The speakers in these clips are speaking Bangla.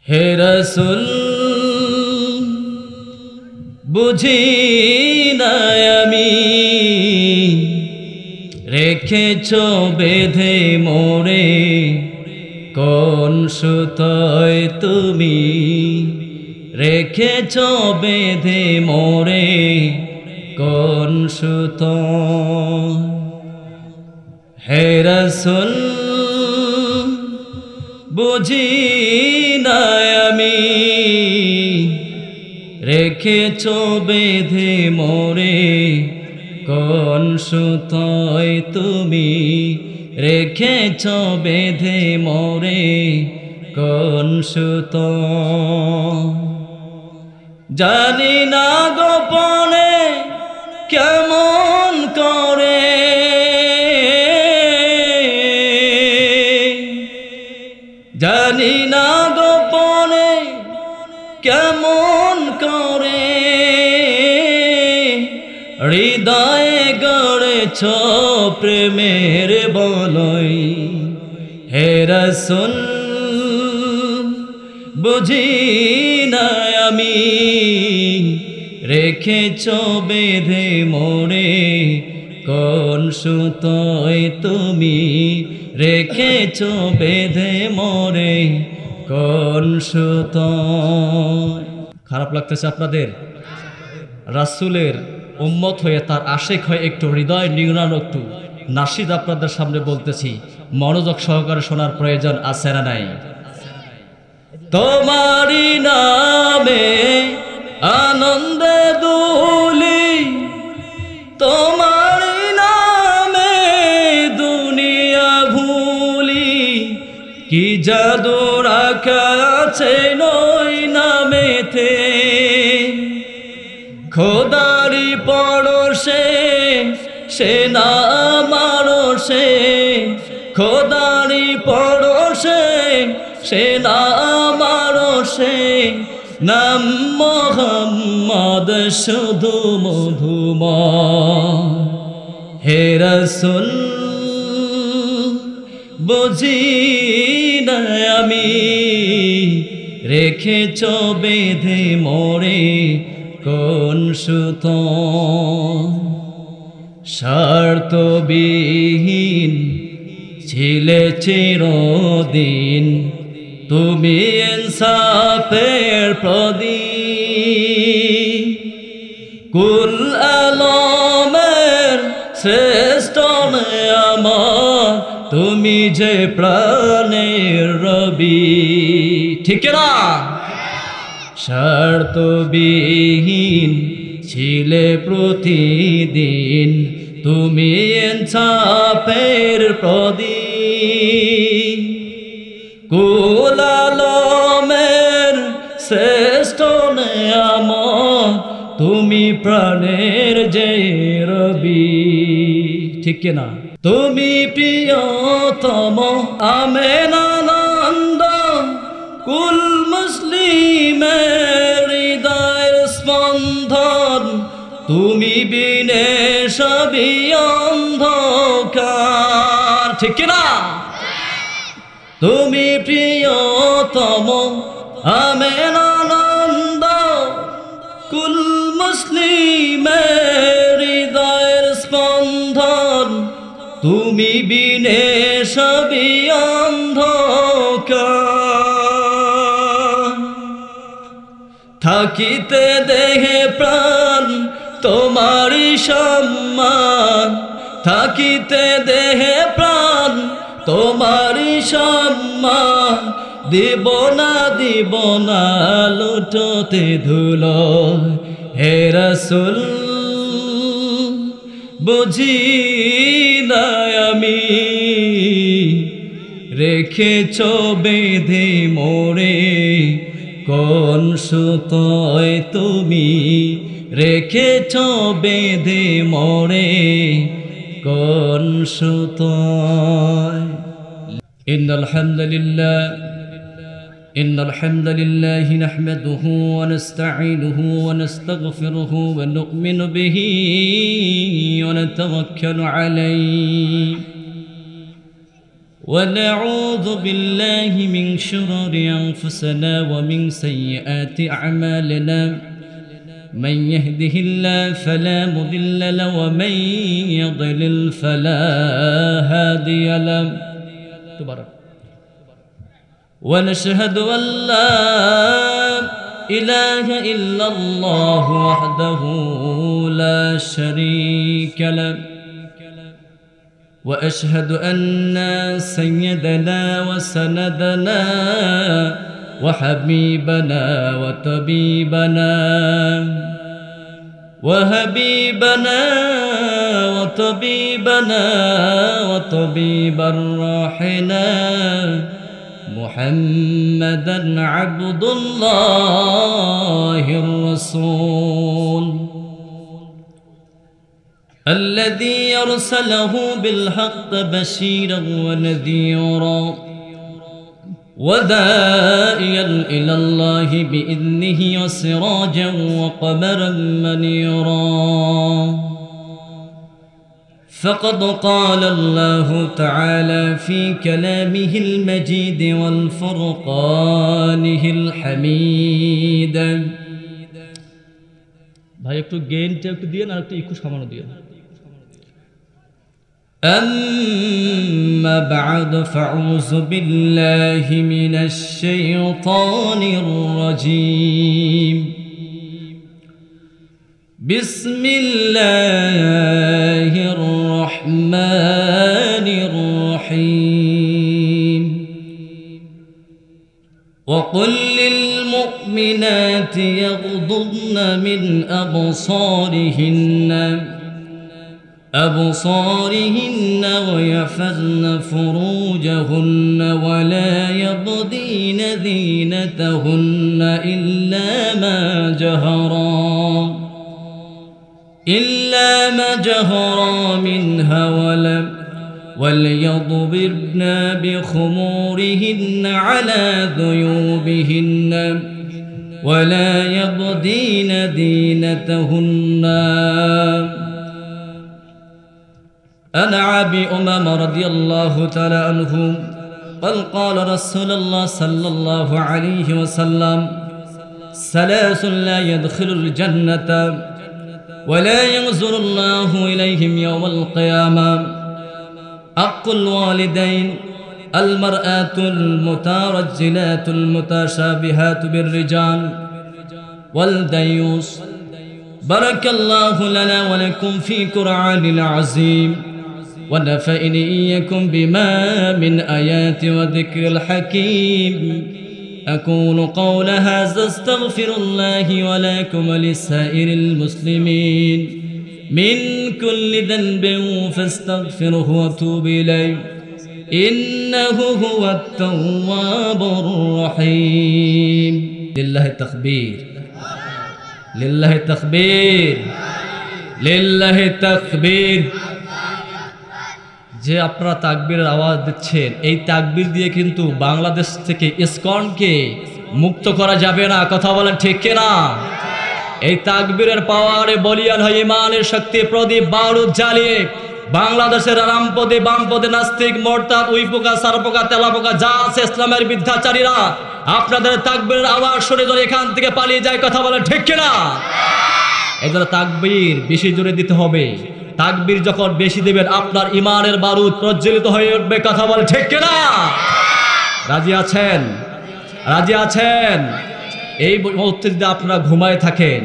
হে রাসূল বুঝি না আমি রেখেছ বেঁধে মোরে কোন সুতোয় তুমি রেখেছ বেঁধে মোরে কোন সুতোয় হে রাসূল বুঝি না আমি রেখেছ বেঁধে মোরে কোন সুতোয় তুমি রেখেছ বেঁধে মোরে কোন সুতোয় জানি না গোপনে কেমন করে জানি না গোপনে কেমন করে হৃদয়ে গড়েছ প্রেমের বলয় হে রাসূল বুঝি না আমি রেখেছ বেঁধে মোরে কোন সুতোয় তুমি রেখেছ বেঁধে মোরে কোন সুতোয়। খারাপ লাগতেছে আপনাদের? রাসূলের উম্মত হয়ে তার আশেক হয়ে একটু হৃদয় নিংড়ানো একটু নাশিদ আপনাদের সামনে বলতেছি, মনোযোগ সহকারে শোনার প্রয়োজন আছে না নাই? তোমারি নামে আনন্দে দুলি তোমারি নামে দুনিয়া ভুলি কি জাদু রাখা আছে নই নামেতে খোদারি পরশে সে না মারশে খোদারি পরশে সে না মারশে নাম মুহাম্মদ শুধু মধুময় হে রাসূল বুঝি না আমি রেখেছ বেঁধে মোরে কোন সুতোয় স্বার্থবিহীন ছিলে চিরদিন তুমি ইনসাফের প্রদীপ কুল আলমের শ্রেষ্ঠ আমার তুমি যে প্রাণের রবি ঠিক না স্বার্থবিহীন ছিলে প্রতিদিন তুমি ইনসাফের প্রদীপ কুল আলমের শ্রেষ্ঠ নিয়ামত তুমি প্রাণের যে রবি ঠিক না তুমি প্রিয়তম আমেনানন্দ কুল মুসলিমের হৃদয়ের স্পন্দন তুমি বিনে সবই অন্ধকার ঠিক না তুমি প্রিয়তম আমেনানন্দ কুল মুসলিমের হৃদয়ের স্পন্দন তুমি বিনে সবই অন্ধকার থাকিতে দেহে প্রাণ তোমারি সম্মান থাকিতে দেহে প্রাণ তোমারি সম্মান দিব না লুটোতে ধুলো হে রাসূল বুঝি না আমি রেখেছ বেঁধে মোরে কোন সুতোয় তুমি রেখেছ বেঁধে মোরে কোন সুতোয় ইন্নাল হামদুলিল্লাহি নাহমাদুহু ওয়া নাস্তাঈনুহু ওয়া নাস্তাগফিরুহু ওয়া নু'মিনু বিহি ওয়া নাতাওয়াক্কালু আলাইহি ونعوذ بالله من شرور أنفسنا ومن سيئات أعمالنا من يهده الله فلا مضل له ومن يضلل فلا هادي له ونشهد أن لا إله إلا الله وحده لا شريك له وأشهد أن سيدنا وسندنا وحبيبنا وطبيبنا وطبيب الراحنا محمدا عبد الله الرسول الذي أرسله بالحق بشيرا ونذيرا وداعيا إلى الله بإذنه وسراجا وقمرا منيرا فقد قال الله تعالى في كلامه المجيد والفرقانه الحميد ভাই একটু গেইনটা একটু দিয়েন আর একটু ইকো সামান্য দিয়েন أما بعد فأعوذ بالله من الشيطان الرجيم بسم الله الرحمن الرحيم وقل للمؤمنات يغضضن من أبصارهن ويحفظن فروجهن ولا يبدين زينتهن إلا ما جهر منها وليضربن بخمورهن على ذيوبهن ولا يبدين زينتهن أنا أبي أمامة رضي الله تعالى عنه قال رسول الله صلى الله عليه وسلم ثلاث لا يدخل الجنة ولا ينظر الله إليهم يوم القيامة حق الوالدين المرأة المترجلات المتشابهات بالرجال والديوس بارك الله لنا ولكم في قرآن العظيم ونفعني إياكم بما من آيات وذكر الحكيم أقول قول هذا استغفر الله ولكم ولسائر المسلمين من كل ذنب فاستغفروه وتوب إليه إنه هو التواب الرحيم لله التكبير لله التكبير لله التكبير যে আপনারা তাকবীরের আওয়াজ দিচ্ছেন এই তাকবীর দিয়ে কিন্তু বাংলাদেশ থেকে ইসকনকে মুক্ত করা যাবে না কথা বলেন ঠিক কি না এই তাকবীরের পাওয়ারে বলিয়ান হয়ে ইমানের শক্তি প্রদীপ বারুদ জ্বালিয়ে বাংলাদেশের রামপদে বামপদে নাস্তিক মোরতাদ উইপোকা সারপোকা তেলাপোকা যা আছে ইসলামের বিদ্যাচারীরা আপনাদের তাকবীরের আওয়াজ শুনে যদি এখান থেকে পালিয়ে যায় কথা বলেন ঠিক কি না এজন্য তাকবীর বেশি জোরে দিতে হবে তাকবীর যখন বেশি দিবেন আপনার ইমানের বারুদ প্রজ্বলিত হয়ে উঠবে কথা বলে ঠিক কি না রাজি আছেন এই মুহূর্তে যদি আপনারা ঘুমায় থাকেন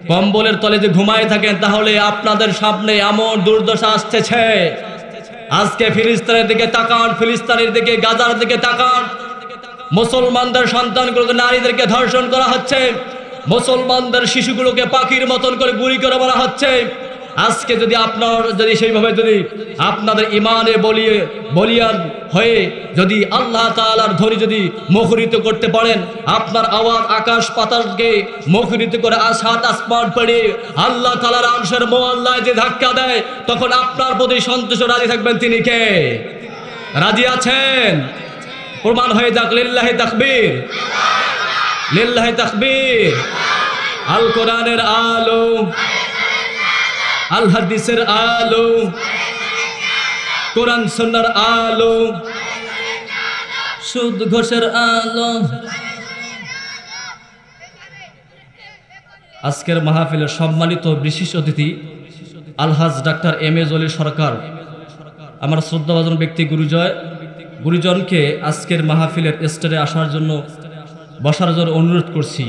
কম্বলের তলে যে ঘুমায় থাকেন তাহলে আপনাদের সামনে এমন দুর্দশা আসছে আজকে ফিলিস্তিনের দিকে তাকান ফিলিস্তিনের দিকে গাজার দিকে তাকান মুসলমানদের সন্তানগুলোকে নারীদেরকে ধর্ষণ করা হচ্ছে মুসলমানদের শিশুগুলোকে পাখির মতন করে গুলি করে মারা হচ্ছে আজকে যদি আপনারা সেইভাবে যদি আপনাদের ইমানে বলিয়ান হয়ে যদি আল্লাহ তাআলার ধ্বনি যদি মুখরিত করতে পারেন আপনার আওয়াজ আকাশ পাতালকে মুখরিত করে সাত আসমান পেরিয়ে আল্লাহ তাআলার আরশের মোয়াল্লায় যে ধাক্কা দেয় তখন আপনার প্রতি সন্তুষ্ট রাজি থাকবেন তিনি কে রাজি আছেন প্রমাণ হয়ে যাক লিল্লাহি তাকবীর লিল্লাহি তাকবীর আল কোরআনের আলো আল হাদিসের আলো কোরআন সুন্নাহর আলো, সুদ ঘোষের আলো। আজকের মাহফিলের সম্মানিত বিশেষ অতিথি আলহাজ ডাক্তার এম.এ. জলিল সরকার, আমার শ্রদ্ধাভাজন ব্যক্তি গুরুজনকে আজকের মাহফিলের স্টেজে আসার জন্য, বসার জন্য অনুরোধ করছি।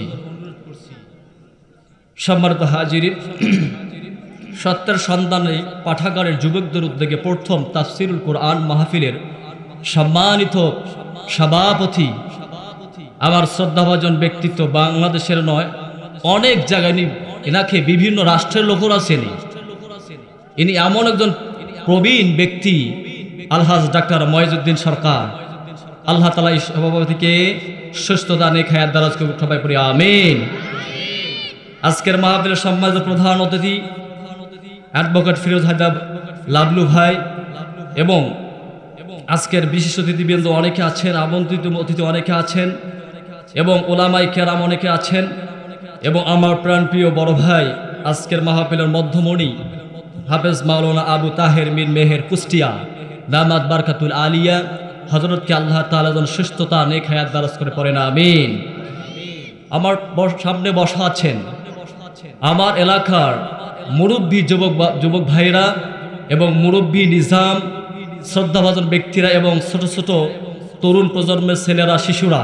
সম্মানিত হাজিরিন, সত্যের সন্ধানে পাঠাগারের যুবকদের উদ্যোগে প্রথম তাফসিরুল কোরআন মাহফিলের সম্মানিত সভাপতি, আমার শ্রদ্ধাভাজন ব্যক্তিত্ব, বাংলাদেশের নয় অনেক জায়গায় এনাকে বিভিন্ন রাষ্ট্রের লোকরা চেনে। ইনি এমন একজন প্রবীণ ব্যক্তি, আলহাজ ডাক্তার ময়েজউদ্দিন সরকার। আল্লাহ তাআলা এই সভাপতিকে সুস্থতা নেক হায়াত দারাজ করুক, সবাই পড়ি আমিন। আজকের মাহফিলের সম্মানিত প্রধান অতিথি অ্যাডভোকেট ফিরোজ হায়দার লাবলু ভাই, এবং আজকের বিশেষ অতিথিবৃন্দ অনেকে আছেন, আমন্ত্রিত অতিথি অনেকে আছেন, এবং ওলামাই কেরাম অনেকে আছেন, এবং আমার প্রাণপ্রিয় বড় ভাই আজকের মাহফিলের মধ্যমণি হাফেজ মাওলানা আবু তাহের মির মেহের কুষ্টিয়া দামাত বারকাতুল আলিয়া, হযরতকে আল্লাহ তাআলা যেন সুস্থতা নেক হায়াত দারাজ করে পড়েন আমিন। আমার সামনে বসা আছেন আমার এলাকার মুরব্বী যুবক ভাইরা এবং মুরব্বী নিজাম, শ্রদ্ধাভাজন ব্যক্তিরা এবং ছোট ছোট তরুণ প্রজন্মের ছেলেরা, শিশুরা,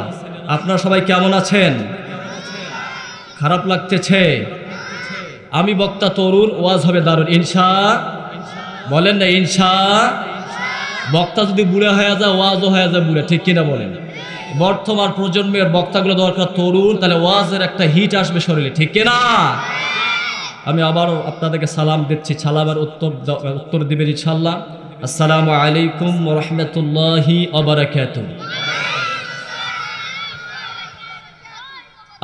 আপনারা সবাই কেমন আছেন? খারাপ লাগতেছে? আমি বক্তা তরুণ, ওয়াজ হবে দারুণ ইনশা। বলেন না ইনশা? বক্তা যদি বুড়া হয়ে যায়, ওয়াজও হয়ে যায় বুড়া, ঠিক কিনা বলেন? বর্তমান প্রজন্মের বক্তাগুলো দরকার তরুণ, তাহলে ওয়াজের একটা হিট আসবে শরীরে, ঠিক কিনা? আমি আবারও আপনাদেরকে সালাম দিচ্ছি, সালামের উত্তর দিবেন ইনশাআল্লাহ। আসসালামু আলাইকুম ওয়া রাহমাতুল্লাহি ওয়া বারাকাতুহু।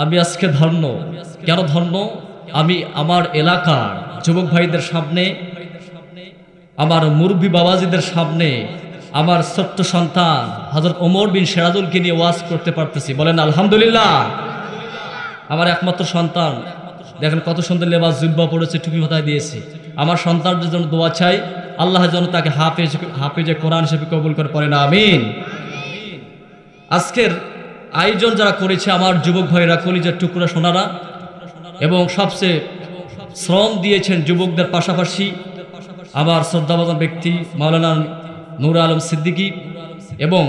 আমি আজকে ধন্য, কেন ধন্য? আমি আমার এলাকার যুবক ভাইদের সামনে, আমার মুরব্বী বাবাজিদের সামনে, আমার ছোট্ট সন্তান হযরত ওমর বিন সিরাজুলকে নিয়ে ওয়াজ করতে পারতেছি। বলেন আলহামদুলিল্লাহ। আমার একমাত্র সন্তান, দেখেন কত সুন্দর লেবাস, জুব্বা পড়েছে, টুপি মাথায় দিয়েছে। আমার সন্তানদের জন্য দোয়া চাই, আল্লাহ যেন তাকে হাফেজে কোরআন হিসেবে কবুল করে পড়েন আমিন। আজকের আয়োজন যারা করেছে আমার যুবক ভাইরা, কলিজার টুকরা সোনারা, এবং সবচেয়ে শ্রম দিয়েছেন যুবকদের পাশাপাশি আমার শ্রদ্ধাভাজন ব্যক্তি মাওলানা নূর আলম সিদ্দিকী এবং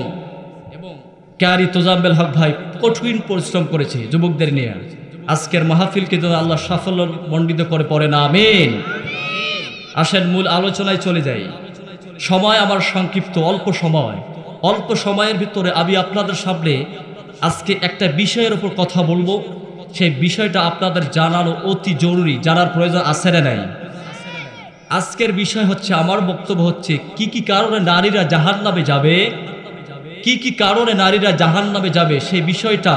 ক্যারি তোজাম্বেল হক ভাই কঠিন পরিশ্রম করেছে যুবকদের নিয়ে। আজকের মাহফিলকে যেন আল্লাহ সাফল্য মণ্ডিত করে পড়েন আমিন। আসেন মূল আলোচনায় চলে যাই। সময় আমার সংক্ষিপ্ত, অল্প সময়ের ভিতরে আমি আপনাদের সামনে আজকে একটা বিষয়ের উপর কথা বলবো। সেই বিষয়টা আপনাদের জানানো অতি জরুরি, জানার প্রয়োজন আছে না নাই? আজকের বিষয় হচ্ছে, আমার বক্তব্য হচ্ছে কি কি কারণে নারীরা জাহান্নামে যাবে, কি কি কারণে নারীরা জাহান্নামে যাবে, সেই বিষয়টা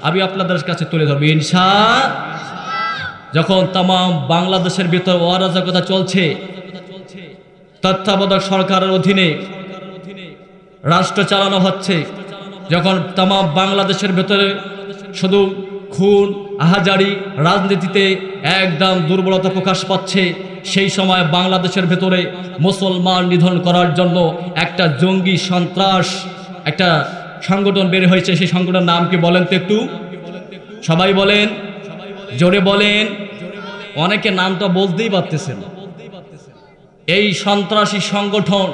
আমি আপনাদের কাছে তুলে ধরবো ইনশাআল্লাহ। যখন তাম বাংলাদেশের ভিতর অরাজকতা চলছে, তত্ত্বাবধায়ক সরকারের অধীনে রাষ্ট্র চালানো হচ্ছে, যখন তাম বাংলাদেশের ভেতরে শুধু খুন, আহাজারি, রাজনীতিতে একদম দুর্বলতা প্রকাশ পাচ্ছে, সেই সময় বাংলাদেশের ভেতরে মুসলমান নিধন করার জন্য একটা জঙ্গি সন্ত্রাস একটা সংগঠন বের হয়েছে। সেই সংগঠনের নাম কি বলেন তো একটু? সবাই বলেন, জোরে বলেন। অনেকে নামটা বলতেই পারতেছেন। এই সন্ত্রাসী সংগঠন,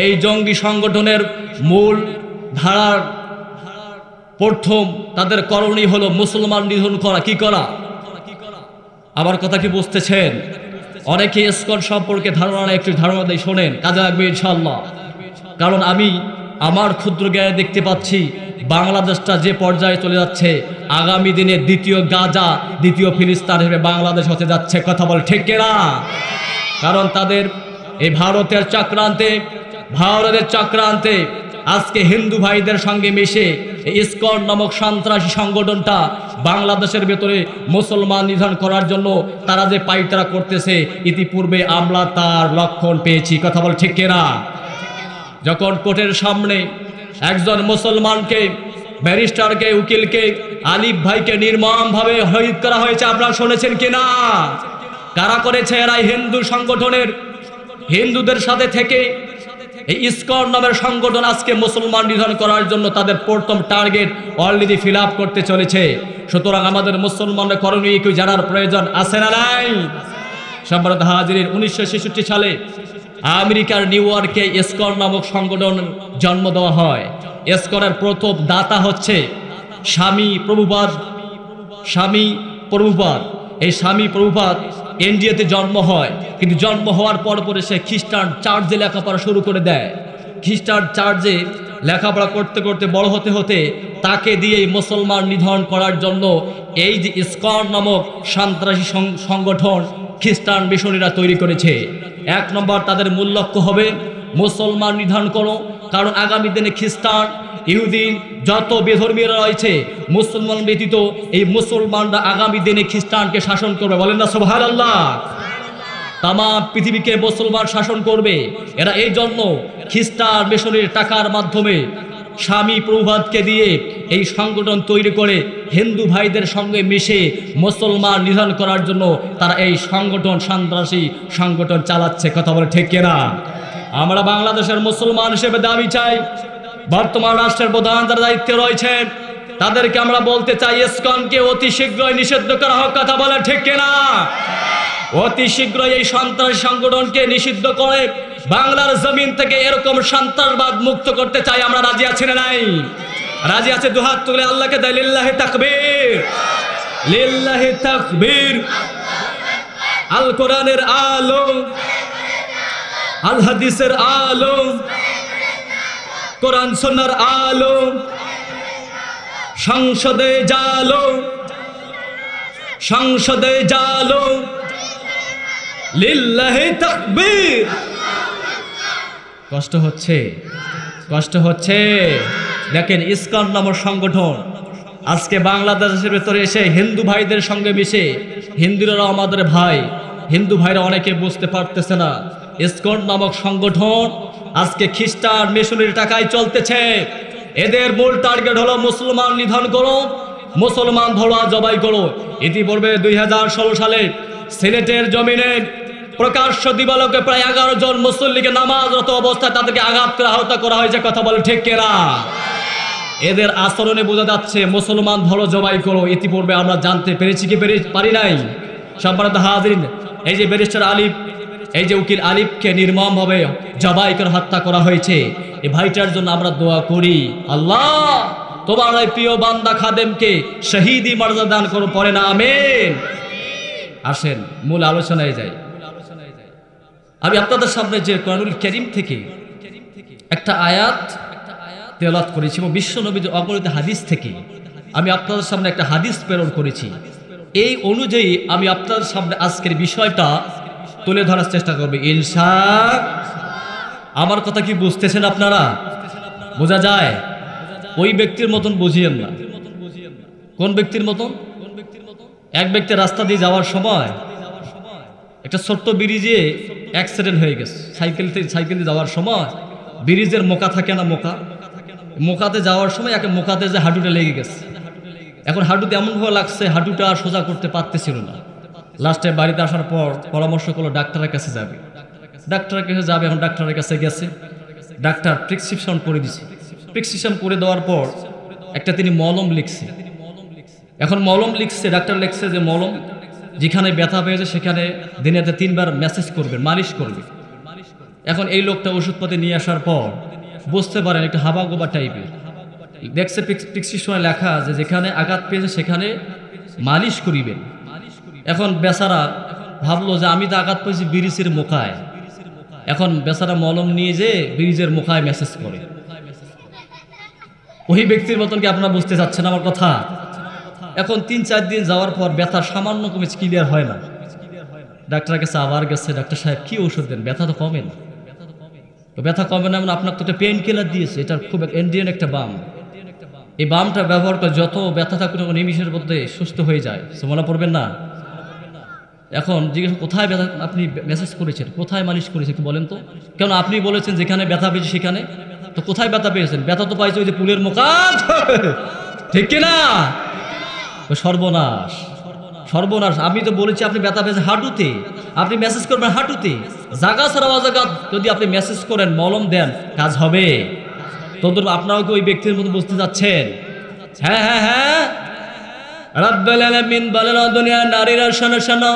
এই জঙ্গি সংগঠনের মূল ধারার প্রথম তাদের করণীয় হলো মুসলমান নিধন করা। কি করা? আমার কথা কি বুঝতেছেন? অনেকে ইসকন সম্পর্কে ধারণা নেই, একটু ধারণা দেয়, শোনেন, কাজে লাগবে ইনশাআল্লাহ। কারণ আমি আমার ক্ষুদ্র জ্ঞানে দেখতে পাচ্ছি বাংলাদেশটা যে পর্যায়ে চলে যাচ্ছে, আগামী দিনে দ্বিতীয় গাজা, দ্বিতীয় ফিলিস্তিন হিসেবে বাংলাদেশ হতে যাচ্ছে। কথা বল ঠিক কিনা? কারণ তাদের এই ভারতের চক্রান্তে আজকে হিন্দু ভাইদের সঙ্গে মিশে ইসকন নামক সন্ত্রাসী সংগঠনটা বাংলাদেশের ভেতরে মুসলমান নিধন করার জন্য তারা যে পাইতারা করতেছে, ইতিপূর্বে আমরা তার লক্ষণ পেয়েছি। কথা বল ঠিক কিনা? যখন কোর্টের সামনে একজন মুসলমানকে, ব্যারিস্টারকে, উকিলকে, আলিফ ভাইকে নির্মমভাবে শহীদ করা হয়েছে, আপনারা শুনেছেন কিনা? কারা করেছে? এরাই হিন্দু সংগঠনের, হিন্দুদের সাথে থেকে এই ইসকন নামের সংগঠন আজকে মুসলমান নিধন করার জন্য তাদের প্রথম টার্গেট অলরেডি ফিল আপ করতে চলেছে। সুতরাং আমাদের মুসলমানরা করণীয় কি জানার প্রয়োজন আছে না নাই? সম্মানিত হাজিরিন, 1966 সালে আমেরিকার নিউ ইয়র্কে ইসকন নামক সংগঠন জন্ম দেওয়া হয়। ইসকনের প্রথম দাতা হচ্ছে স্বামী প্রভুপাদ। এই স্বামী প্রভুপাদ ইন্ডিয়াতে জন্ম হয়, কিন্তু জন্ম হওয়ার পরে সে খ্রিস্টান চার্চে লেখাপড়া শুরু করে দেয়। খ্রিস্টান চার্চে লেখাপড়া করতে করতে বড় হতে হতে তাকে দিয়েই মুসলমান নিধন করার জন্য এই যে ইসকন নামক সন্ত্রাসী সংগঠন খ্রিস্টান মিশনারিরা তৈরি করেছে। 1 নম্বর তাদের মূল লক্ষ্য হবে মুসলমান নিধন করো, কারণ আগামী দিনে খ্রিস্টান ইহুদি যত বেধর্মীরা রয়েছে মুসলমান ব্যতীত এই মুসলমানরা আগামী দিনে খ্রিস্টানকে শাসন করবে। বলেন না সুবহানাল্লাহ। তাম পৃথিবীকে মুসলমান শাসন করবে। এরা এই জন্য খ্রিস্টান মিশনের টাকার মাধ্যমে স্বামী প্রভুপাদকে দিয়ে এই সংগঠন তৈরি করে হিন্দু ভাইদের সঙ্গে মিশে মুসলমান নিধন করার জন্য তারা এই সংগঠন সন্ত্রাসী সংগঠন চালাচ্ছে। কথা বলে ঠিক কিনা? আমরা বাংলাদেশের মুসলমান হিসেবে দাবি চাই, বর্তমান রাষ্ট্রের প্রধান যারা দায়িত্বে রয়েছেন তাদেরকে আমরা বলতে চাই ইসকনকে অতি শীঘ্রই নিষিদ্ধ করা হোক। কথা বলে ঠিক কিনা? অতি শীঘ্রই এই সন্ত্রাসী সংগঠনকে নিষিদ্ধ করে বাংলার জমিন থেকে এরকম সন্ত্রাসবাদ মুক্ত করতে চাই। আমরা রাজি আছি না নাই? রাজি আছে? দুহাত তুলে আল্লাহকে দেয় লিল্লাহি তাকবীর, লিল্লাহি তাকবীর। আল কোরআনের আলো, আল হাদিসের আলো, কোরআন সুন্নাহর আলো, সংসদে জালো, সংসদে জালো, লিল্লাহি তাকবীর। কষ্ট হচ্ছে, কষ্ট হচ্ছে। দেখেন ইসকন নামক সংগঠন আজকে বাংলাদেশের ভেতরে এসে হিন্দু ভাইদের সঙ্গে মিশে, হিন্দুরা আমাদের ভাই, হিন্দু ভাইরা অনেকে বুঝতে পারতেছে না ইসকন নামক সংগঠন আজকে খ্রিস্টান মিশনের টাকায় চলতেছে। এদের মূল টার্গেট হলো মুসলমান নিধন করো, মুসলমান ধরা জবাই করো। ইতিপূর্বে 2016 সালে সিলেটের জমিনে প্রকাশ্য দিবালোকে প্রায় 11 জন মুসল্লিকে নামাজরত অবস্থায় তাদেরকে আঘাত করে আহত করা হয়েছে। কথা বলে ঠিক কিনা? এদের আচরণে বোঝা যাচ্ছে মুসলমান ধরো জবাই করো। ইতিপূর্বে আমরা জানতে পেরেছি কি পারি নাই? সম্মানিত হাজিরিন, এই যে ব্যারিস্টার আলিফ, এই যে উকিল আলিফকে নির্মমভাবে জবাই করে হত্যা করা হয়েছে, এই ভাইটার জন্য আমরা দোয়া করি, আল্লাহ তোমার এই প্রিয় বান্দা খাদেমকে শহীদি মর্যাদা দান করো, পড়ে না আমিন। আসেন মূল আলোচনায় যাই। আমি আপনাদের সামনে যে কোরআনুল কারীম থেকে একটা আয়াত তেলাওয়াত করেছি এবং বিশ্ব নবীর অগণিত হাদিস থেকে আমি আপনাদের সামনে একটা হাদিস প্রেরণ করেছি। এই অনুযায়ী আমি আপনাদের সামনে আজকের বিষয়টা তুলে ধরার চেষ্টা করবে ইনশাআল্লাহ। আমার কথা কি বুঝতেছেন আপনারা? বোঝা যায়? ওই ব্যক্তির মতন বুঝিয়েন না। কোন ব্যক্তির মতন? এক ব্যক্তি রাস্তা দিয়ে যাওয়ার সময় একটা ছোট্ট ব্রিজে অ্যাক্সিডেন্ট হয়ে গেছে। সাইকেল দিয়ে যাওয়ার সময় ব্রিজের মোকা থাকে না, মোকাতে যাওয়ার সময় একে মোকাতে যে হাঁটুটা লেগে গেছে। এখন হাঁটুতে এমনভাবে লাগছে হাঁটুটা আর সোজা করতে পারতেছিল না। লাস্টে বাড়িতে আসার পর পরামর্শ করলো ডাক্তারের কাছে যাবে। ডাক্তারের কাছে যাবে, এখন ডাক্তারের কাছে গেছে, ডাক্তার প্রেসক্রিপশন করে দিছে। প্রেসক্রিপশন করে দেওয়ার পর একটা তিনি মলম লিখছে। এখন মলম লিখছে, ডাক্তার লিখছে যে মলম যেখানে ব্যথা পেয়েছে সেখানে দিনেতে 3 বার ম্যাসেজ করবে, মালিশ করবে। এখন এই লোকটা ওষুধপাতি নিয়ে আসার পর বুঝতে পারেন একটা হাবাগোবা টাইপের দেখছে প্রেসক্রিপশনে লেখা যে যেখানে আঘাত পেয়েছে সেখানে মালিশ করিবেন। এখন বেচারা ভাবলো যে আমি তো আঘাত পেয়েছি ব্রিজের মুখায়, এখন বেচারা মলম নিয়ে যে ব্রিজের মুখায় মেসেজ করে। ওই ব্যক্তির মতন কি আপনারা বুঝতে চাচ্ছেন আমার কথা? এখন 3-4 দিন যাওয়ার পর ব্যথা সামান্য কমে, ক্লিয়ার হয় না। ডাক্তারের কাছে আবার গেছে, ডাক্তার সাহেব কি ওষুধ দেন? ব্যথা তো কমে না। তো ব্যথা কমে না, আপনাকে তো একটা পেইন কিলার দিয়েছে, এটা খুব ইন্ডিয়ান একটা বাম। এই বামটা ব্যবহার করে যত ব্যথা থাকুক নিমিষের মধ্যে সুস্থ হয়ে যায়। মনে পড়বেন না? এখন জিজ্ঞেস কোথায় ব্যথা আপনি মেসেজ করেছেন, কোথায় মালিশ করেছেন একটু বলেন তো। কেন আপনি বলেছেন যেখানে ব্যথা পেয়েছে সেখানে, তো কোথায় ব্যথা পেয়েছেন? ব্যথা তো পাইছে ওই যে পুলের মুখা, ঠিক কিনা? সর্বনাশ, সর্বনাশ। আমি তো বলেছি আপনি ব্যথা পেয়েছেন হাঁটুতে, আপনি মেসেজ করবেন হাঁটুতে, জাগা ছাড়া অজাগা যদি আপনি মেসেজ করেন মলম দেন কাজ হবে? তদুর আপনারাও কি ওই ব্যক্তির মতো বুঝতে যাচ্ছেন? হ্যাঁ হ্যাঁ হ্যাঁ, রাব্বুল আলামিন বলেন দুনিয়ার নারীরা শোনো শোনো,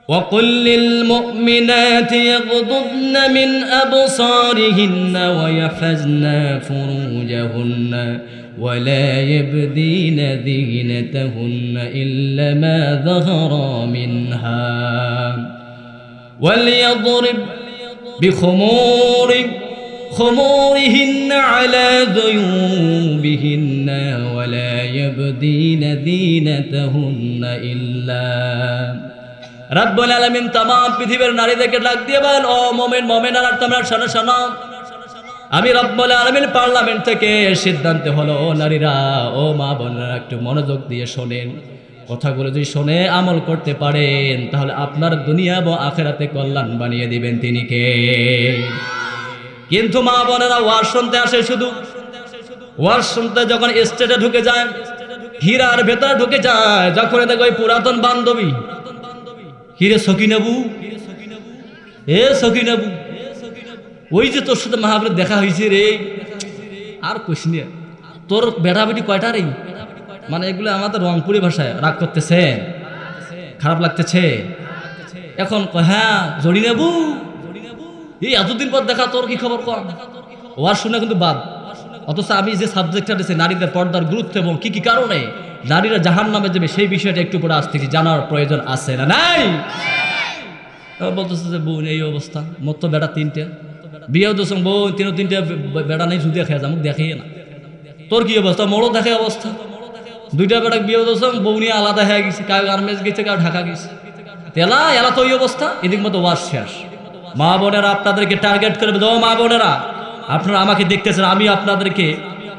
وقل للمؤمنات يغضضن من أبصارهن ويحفظن فروجهن ولا يبدين زينتهن إلا ما ظهر منها وليضرب بخمورهن على جيوبهن ولا يبدين زينتهن إلا। রব্বুল আলামিন तमाम পৃথিবীর নারীদেরকে ডাক দিয়ে বলেন, ও মুমিন মুমিনারা তোমরা শোনো শোনো, আমি রব্বুল আলামিন পার্লামেন্ট থেকে সিদ্ধান্ত হলো, ও নারীরা ও মা বোনেরা একটু মনোযোগ দিয়ে শোনেন, কথাগুলো যদি শুনে আমল করতে পারেন তাহলে আপনার দুনিয়া ও আখিরাতে কল্যাণ বানিয়ে দিবেন তিনি কে? কিন্তু মা বোনেরা ওয়াজ শুনতে আসে, শুধু ওয়াজ শুনতে যখন স্টেটে ঢুকে যায়, হীরার ভেতরে ঢুকে যায়, যখন দেখো ওই পুরাতন বান্ধবী, হিরে সকিনাবু, এ সকিনাবু, ওই যে তোর সাথে মাহফিলে দেখা হয়েছে রে, আর কইস না, তোর বেটা বেটি কয়টা রে? মানে এগুলো আমাদের রংপুরি ভাষায় রাগ করতেছে, খারাপ লাগতেছে। এখন হ্যাঁ জড়ি নেবু, এই এতদিন পর দেখা, তোর কি খবর কম? ওয়ার শুনে কিন্তু বাদ। অথচ আমি যে সাবজেক্টটা দিয়েছি নারীদের পর্দার গুরুত্ব এবং কি কি কারণে নারীরা জাহান্নামে যাবে সেই বিষয়টা একটু পরে আসতেছি, জানার প্রয়োজন আছে না নাই? বলতেছে যে বোন এই অবস্থা, মোট তো বেটা তিনটে, বিয়েও তো বোন তিনটে বেটা নেই, শুধু খেয়ে যাবো দেখিয়ে না। তোর কি অবস্থা? মোড়ও দেখে অবস্থা, দুইটা বেটা বিয়েও তো বউ নিয়ে আলাদা হয়ে গেছে, কাউ গার্মেন্টস গেছে, কাউ ঢাকা গেছে, তেলা এলা তো ওই অবস্থা। এদিক মতো ওয়াজ শেষ। মা বোনেরা আপনাদেরকে টার্গেট করে, ও মা বোনেরা আপনারা আমাকে দেখতেছেন, আমি আপনাদেরকে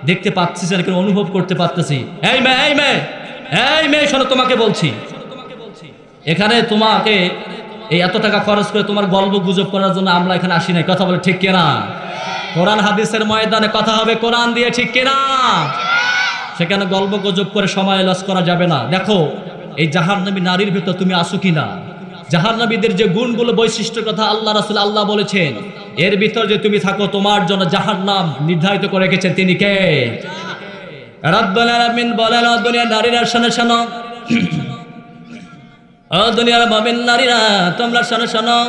দেখতে পাচ্ছি, অনুভব করতে পারতেছি। এই মেয়ে, এই মেয়ে, এই মেয়ে শোনো, তোমাকে বলছি, এখানে তোমাকে এই এত টাকা খরচ করে তোমার গল্প গুজব করার জন্য আমরা এখানে আসি নাই, কথা বলে ঠিক কিনা? কোরআন হাদিসের ময়দানে কথা হবে কোরআন দিয়ে, ঠিক কিনা? সেখানে গল্প গুজব করে সময় লস করা যাবে না। দেখো এই জাহান্নামী নারীর ভেতর তুমি আসো কিনা, জাহান্নামীদের যে গুণগুলো বৈশিষ্ট্যের কথা আল্লাহ রাসূল আল্লাহ বলেছেন, এর ভিতর যে তুমি থাকো, তোমার জন্য জাহান্নাম নির্ধারিত করে রেখেছেন তিনি কে? রব্বুল আলামিন বলেন, ও দুনিয়ার নারীরা শোনো শোনো, ও দুনিয়ার মুমিন নারীরা তোমরা শোনো শোনো,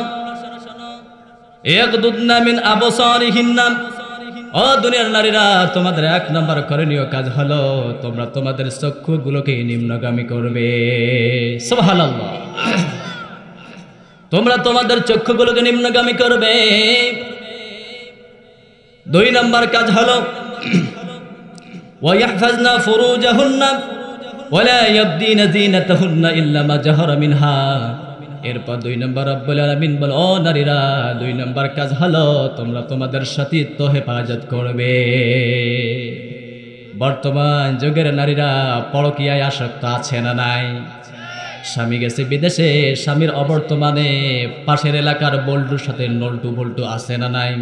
ইয়াগদুদনা মিন আবসারিহিন্না, ও দুনিয়ার নারীরা তোমাদের এক নম্বর করণীয় কাজ হলো তোমরা তোমাদের চক্ষুগুলোকে নিম্নগামী করবে। সুবহানাল্লাহ, তোমরা তোমাদের চক্ষুগুলোকে নিম্নগামী করবে। দুই নম্বর কাজ হলো ওয়াইহফাজনা ফুরুজাহুন্না ওয়ালা ইয়াবদিনা যিনাতাহুন্না ইল্লা মা জাহারা মিনহা। এরপর দুই নম্বর রব্বুল আলামিন বলে, ও নারীরা দুই নম্বর কাজ হলো তোমরা তোমাদের সতীত্ব হেফাজত করবে। বর্তমান যুগের নারীরা পরকীয়ায় আসক্ত আছে না নাই? স্বামী গেছে বিদেশে, স্বামীর অবর্তমানে পাশের এলাকার বল্টুর সাথে নল্টু বল্টু আছে না নাই?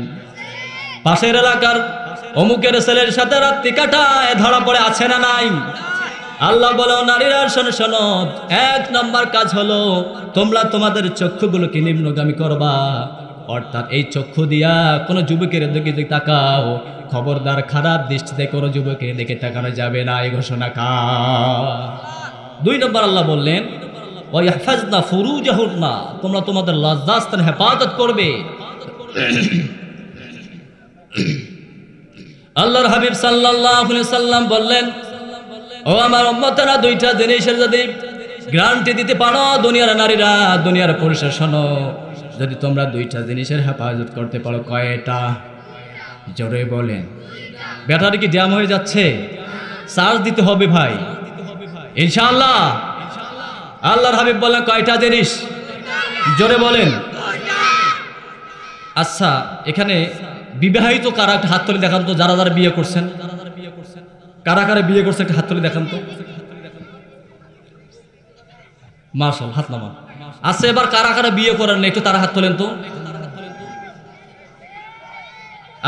পাশের এলাকার অমুকের ছেলের সাথে রাত্রি কাটায় ধরা পড়ে আছে না নাই? আল্লাহ বলো নারীরা শোনো শোনো, এক নম্বর কাজ হলো তোমরা তোমাদের চক্ষুগুলোকে নিম্নগামী করবা। অর্থাৎ এই চক্ষু দিয়া কোনো যুবকের দিকে যদি তাকাও, খবরদার খারাপ দৃষ্টিতে কোনো যুবকের দিকে তাকানো যাবে না, এই ঘোষণা কার? দুই নম্বর আল্লাহ বললেন ওয়াইহফাজনা ফুরুজাহুন্না, তোমরা তোমাদের লজ্জাস্থান হেফাজত করবে। আল্লাহর হাবিব সাল্লাল্লাহু আলাইহি সাল্লাম বললেন, ও আমার উম্মতেরা দুইটা জিনিসের যদি গ্যারান্টি দিতে পারো দুনিয়ার নারীরা, দুনিয়ার পুরুষরা শোনো, যদি তোমরা দুইটা জিনিসের হেফাজত করতে পারো, কয়টা? জোরে বলেন। ব্যাটারি কি জ্যাম হয়ে যাচ্ছে? চার্জ দিতে হবে ভাই, ইনশাআল্লাহ। আল্লাহর হাবিব বলেন কয়টা জিনিস? জোরে বলেন। আচ্ছা, এখানে বিবাহিত কারা হাত তুলে দেখান তো, যারা যারা বিয়ে করছেন, কারা কারা বিয়ে করছে একটা হাত তুলে দেখান তো। মাশাআল্লাহ, হাত নামান। আচ্ছা, এবার কারা কারা বিয়ে করেন একটু তারা হাত তোলেন তো।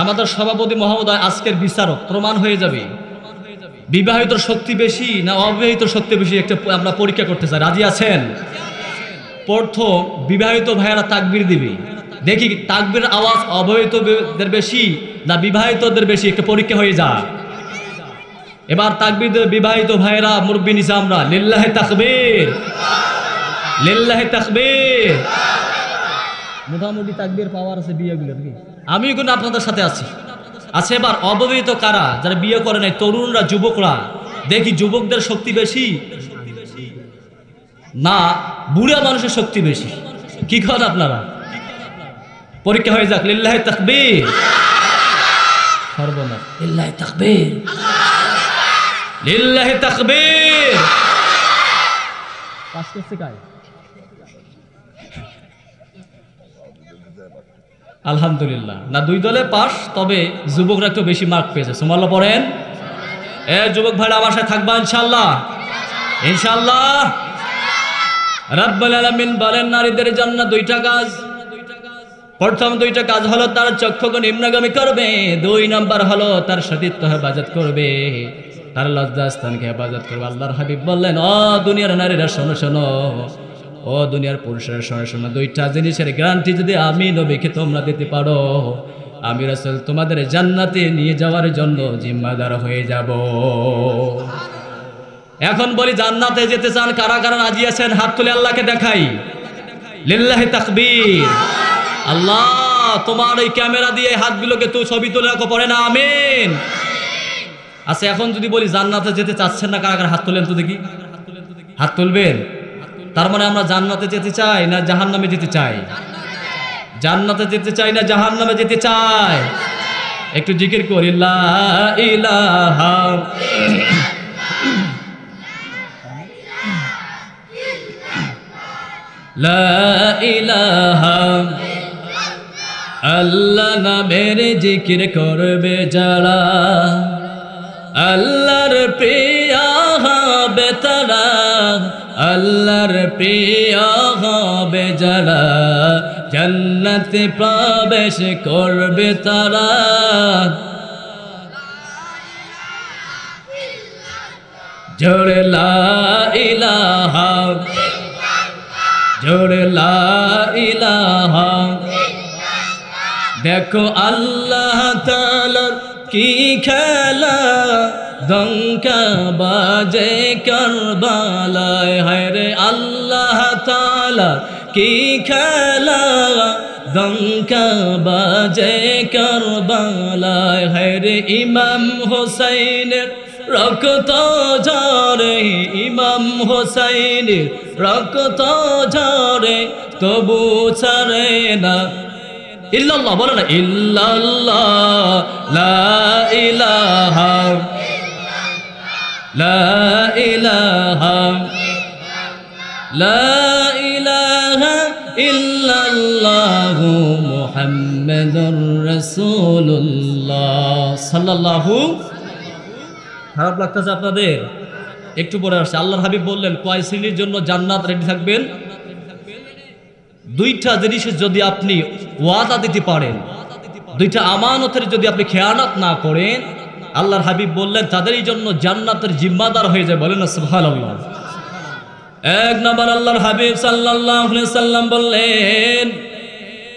আমাদের সভাপতি মহোদয় আজকের বিচারক, প্রমাণ হয়ে যাবে। বিবাহিত শক্তি বেশি না অবিবাহিত শক্তি বেশি একটা আমরা পরীক্ষা করতে চাই, রাজি আছেন? প্রথম বিবাহিত ভাইয়েরা তাকবীর দিবে, দেখি তাকবীর আওয়াজ অবিবাহিতদের বেশি না বিবাহিতদের বেশি, একটা পরীক্ষা হয়ে যায়। এবার তাকবীর দেবে বিবাহিত ভাইয়েরা, মুরব্বি নিচে আমরা লিল্লাহি তাকবীর, লিল্লাহি তাকবীর। মোটামুটি তাকবীর পাওয়ার আছে বিয়েগুলো, আমি কিন্তু আপনাদের সাথে আছি। আচ্ছা, এবার অবিবাহিত কারা, যারা বিয়ে করে নাই, তরুণরা, যুবকরা, দেখি যুবকদের শক্তি বেশি না বুড়া মানুষের শক্তি বেশি? কি করেন আপনারা? পরীক্ষা হয়ে যাক। লিল্লাহি তাকবীর, সর্বনাশ, লিল্লাহি তাকবীর, লিল্লাহি তাকবীর। পাস করছে কায়? আলহামদুলিল্লাহ, না দুই দলে পাস, তবে যুবকরা একটু বেশি মার্ক পেয়েছে। সুবহানাল্লাহ পড়েন। যুবক ভাইরা আমার সাথে থাকবা ইনশাআল্লাহ, ইনশাআল্লাহ। রাব্বুল আলামিন বলেন নারীদের জন্য দুইটা কাজ। প্রথম দুইটা কাজ হলো তার চক্ষুকে নিম্নগামী করবে, 2 নাম্বার হলো তার সতীত্ব হেফাজত করবে, তার লজ্জাস্থানকে হেফাজত করবে। আল্লাহর হাবিব বললেন, ও দুনিয়ার নারীরা শোনো শোনো, ও দুনিয়ার পুরুষেরা শোনো শোনো, দুইটা জিনিসের গ্যারান্টি যদি আমি নবীকে তোমরা দিতে পারো, আমি রাসূল তোমাদের জান্নাতে নিয়ে যাওয়ার জন্য জিম্মাদার হয়ে যাব। এখন বলি, জান্নাতে যেতে চান কারা কারা রাজি আছেন? হাত তুলে আল্লাহকে দেখাই। লিল্লাহি তাকবীর। আল্লাহ তোমার এই ক্যামেরা দিয়ে হাতগুলোকে তো ছবি তুলে রাখো, পড়ে না আমিন। আচ্ছা, এখন যদি বলি জান্নাতে যেতে চাচ্ছেন না, কারা কারা হাত তুলেন তো দেখি, হাত তুলবেন। তার মানে আমরা জান্নাতে যেতে চাই না জাহান্নামে যেতে চাই? জান্নাতে যেতে চাই না জাহান্নামে যেতে চাই? একটু জিকির করি, লা ইলাহা লা ইলাহা আল্লাহ নামের জিকির করবে যারা, আল্লাহর প্রিয় হবে তারা, আল্লাহর প্রিয় হবে যারা, জান্নাতে প্রবেশ করবে তারা। জোরে লা ইলাহা, জোরে লা ইলাহা। দেখো আল্লাহ তাআলার কি খেলা, ডঙ্কা বাজে কারবালায়, হায় রে আল্লাহ তাআলা কি খেলা, ডঙ্কা বাজে কারবালায়, হায় রে ইমাম হোসেনের রক্ত ঝরে, ইমাম হোসেনের রক্ত ঝরে, তবু ছাড়ে না ইল্লাল্লাহ, বলো না ইল্লাল্লাহ, লা ইলাহা, লা ইলাহা, লা ইলাহা ইল্লাল্লাহু মুহাম্মাদুর রাসূলুল্লাহ সাল্লাল্লাহু। খারাপ লাগতেছে আপনাদের? একটু পরে আসছে। আল্লাহর হাবিব বললেন, কয় শ্রেণীর জন্য জান্নাত রেডি থাকবেন? দুইটা জিনিসের যদি আপনি ওয়াদা দিতে পারেন, দুইটা আমানতের যদি আপনি খেয়ানত না করেন, আল্লাহর হাবিব বললেন তাদেরই জন্য জান্নাতের জিম্মাদার হয়ে যায়। বলেন না সুবহানাল্লাহ। এক নাম্বার আল্লাহর হাবিব সাল্লাল্লাহু আলাইহি সাল্লাম বললেন,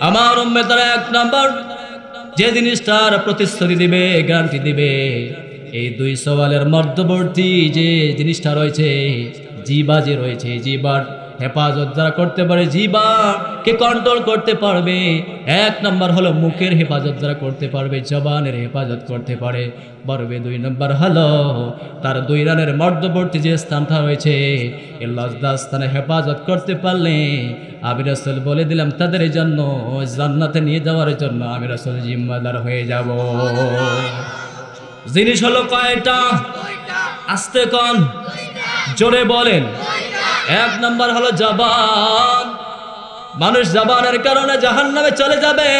আমার উম্মতেরা এক নাম্বার যে জিনিসটার প্রতিশ্রুতি দিবে, গ্যারান্টি দিবে, এই দুই সওয়ালের মধ্যবর্তী যে জিনিসটা রয়েছে, জিবা যে রয়েছে, জিবার হেফাজত যারা করতে পারে, জিবাকে কন্ট্রোল করতে পারবে। এক নম্বর হলো মুখের হেফাজত যারা করতে পারবে, জবানের হেফাজত করতে পারে পারবে। 2 নম্বর হলো তার 2 রানের মধ্যবর্তী যে স্থানটা রয়েছে, এই লজ্জা স্থানে হেফাজত করতে পারলে আমি রাসূল বলে দিলাম তাদের জন্য জান্নাতে নিয়ে যাওয়ার জন্য আমি রাসূল জিম্মাদার হয়ে যাব। জিনিস হলো কয়টা? আস্তে কোন, জোরে বলেন। এক নম্বর হলো জবান। মানুষ জবানের কারণে জাহান্নামে চলে যাবে,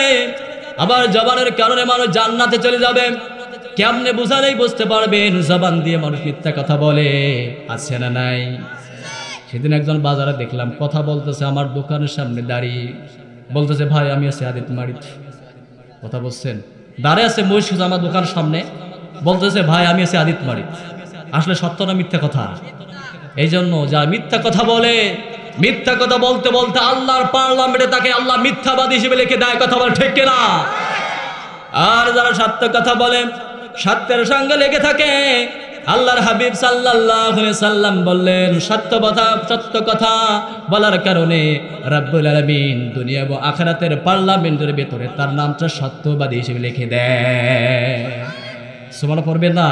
আবার জবানের কারণে মানুষ জান্নাতে চলে যাবে। কেমনে বুঝালেই বুঝতে পারবেন? জবান দিয়ে মানুষ মিথ্যা কথা বলে, আছে না নাই? সেদিন একজন বাজারে দেখলাম কথা বলতেছে, আমার দোকানের সামনে দাঁড়িয়ে বলতেছে, ভাই আমি আছি আদিত মারিত। কথা বলছেন, দাঁড়িয়ে আছে মহিষ আমার দোকানের সামনে, বলতেছে ভাই আমি আছি আদিত মারিত। আসলে সত্য না মিথ্যা কথা? এই জন্য যারা মিথ্যা কথা বলে, মিথ্যা কথা বলতে বলতে আল্লাহর পার্লামেন্টে তাকে আল্লাহ মিথ্যাবাদী হিসেবে লিখে দেয়। কথা বলে ঠিক কিনা? আর যারা সত্য কথা বলে, সত্যের সঙ্গে লেগে থাকে, আল্লাহর হাবিব সাল্লাল্লাহু আলাইহি সাল্লাম বললেন, সত্য কথা বলার কারণে রব্বুল আলামিন দুনিয়া এবং আখিরাতের পার্লামেন্টের ভিতরে তার নামটা সত্যবাদী হিসেবে লিখে দেয়। সুবহানাল্লাহ পড়বেন না?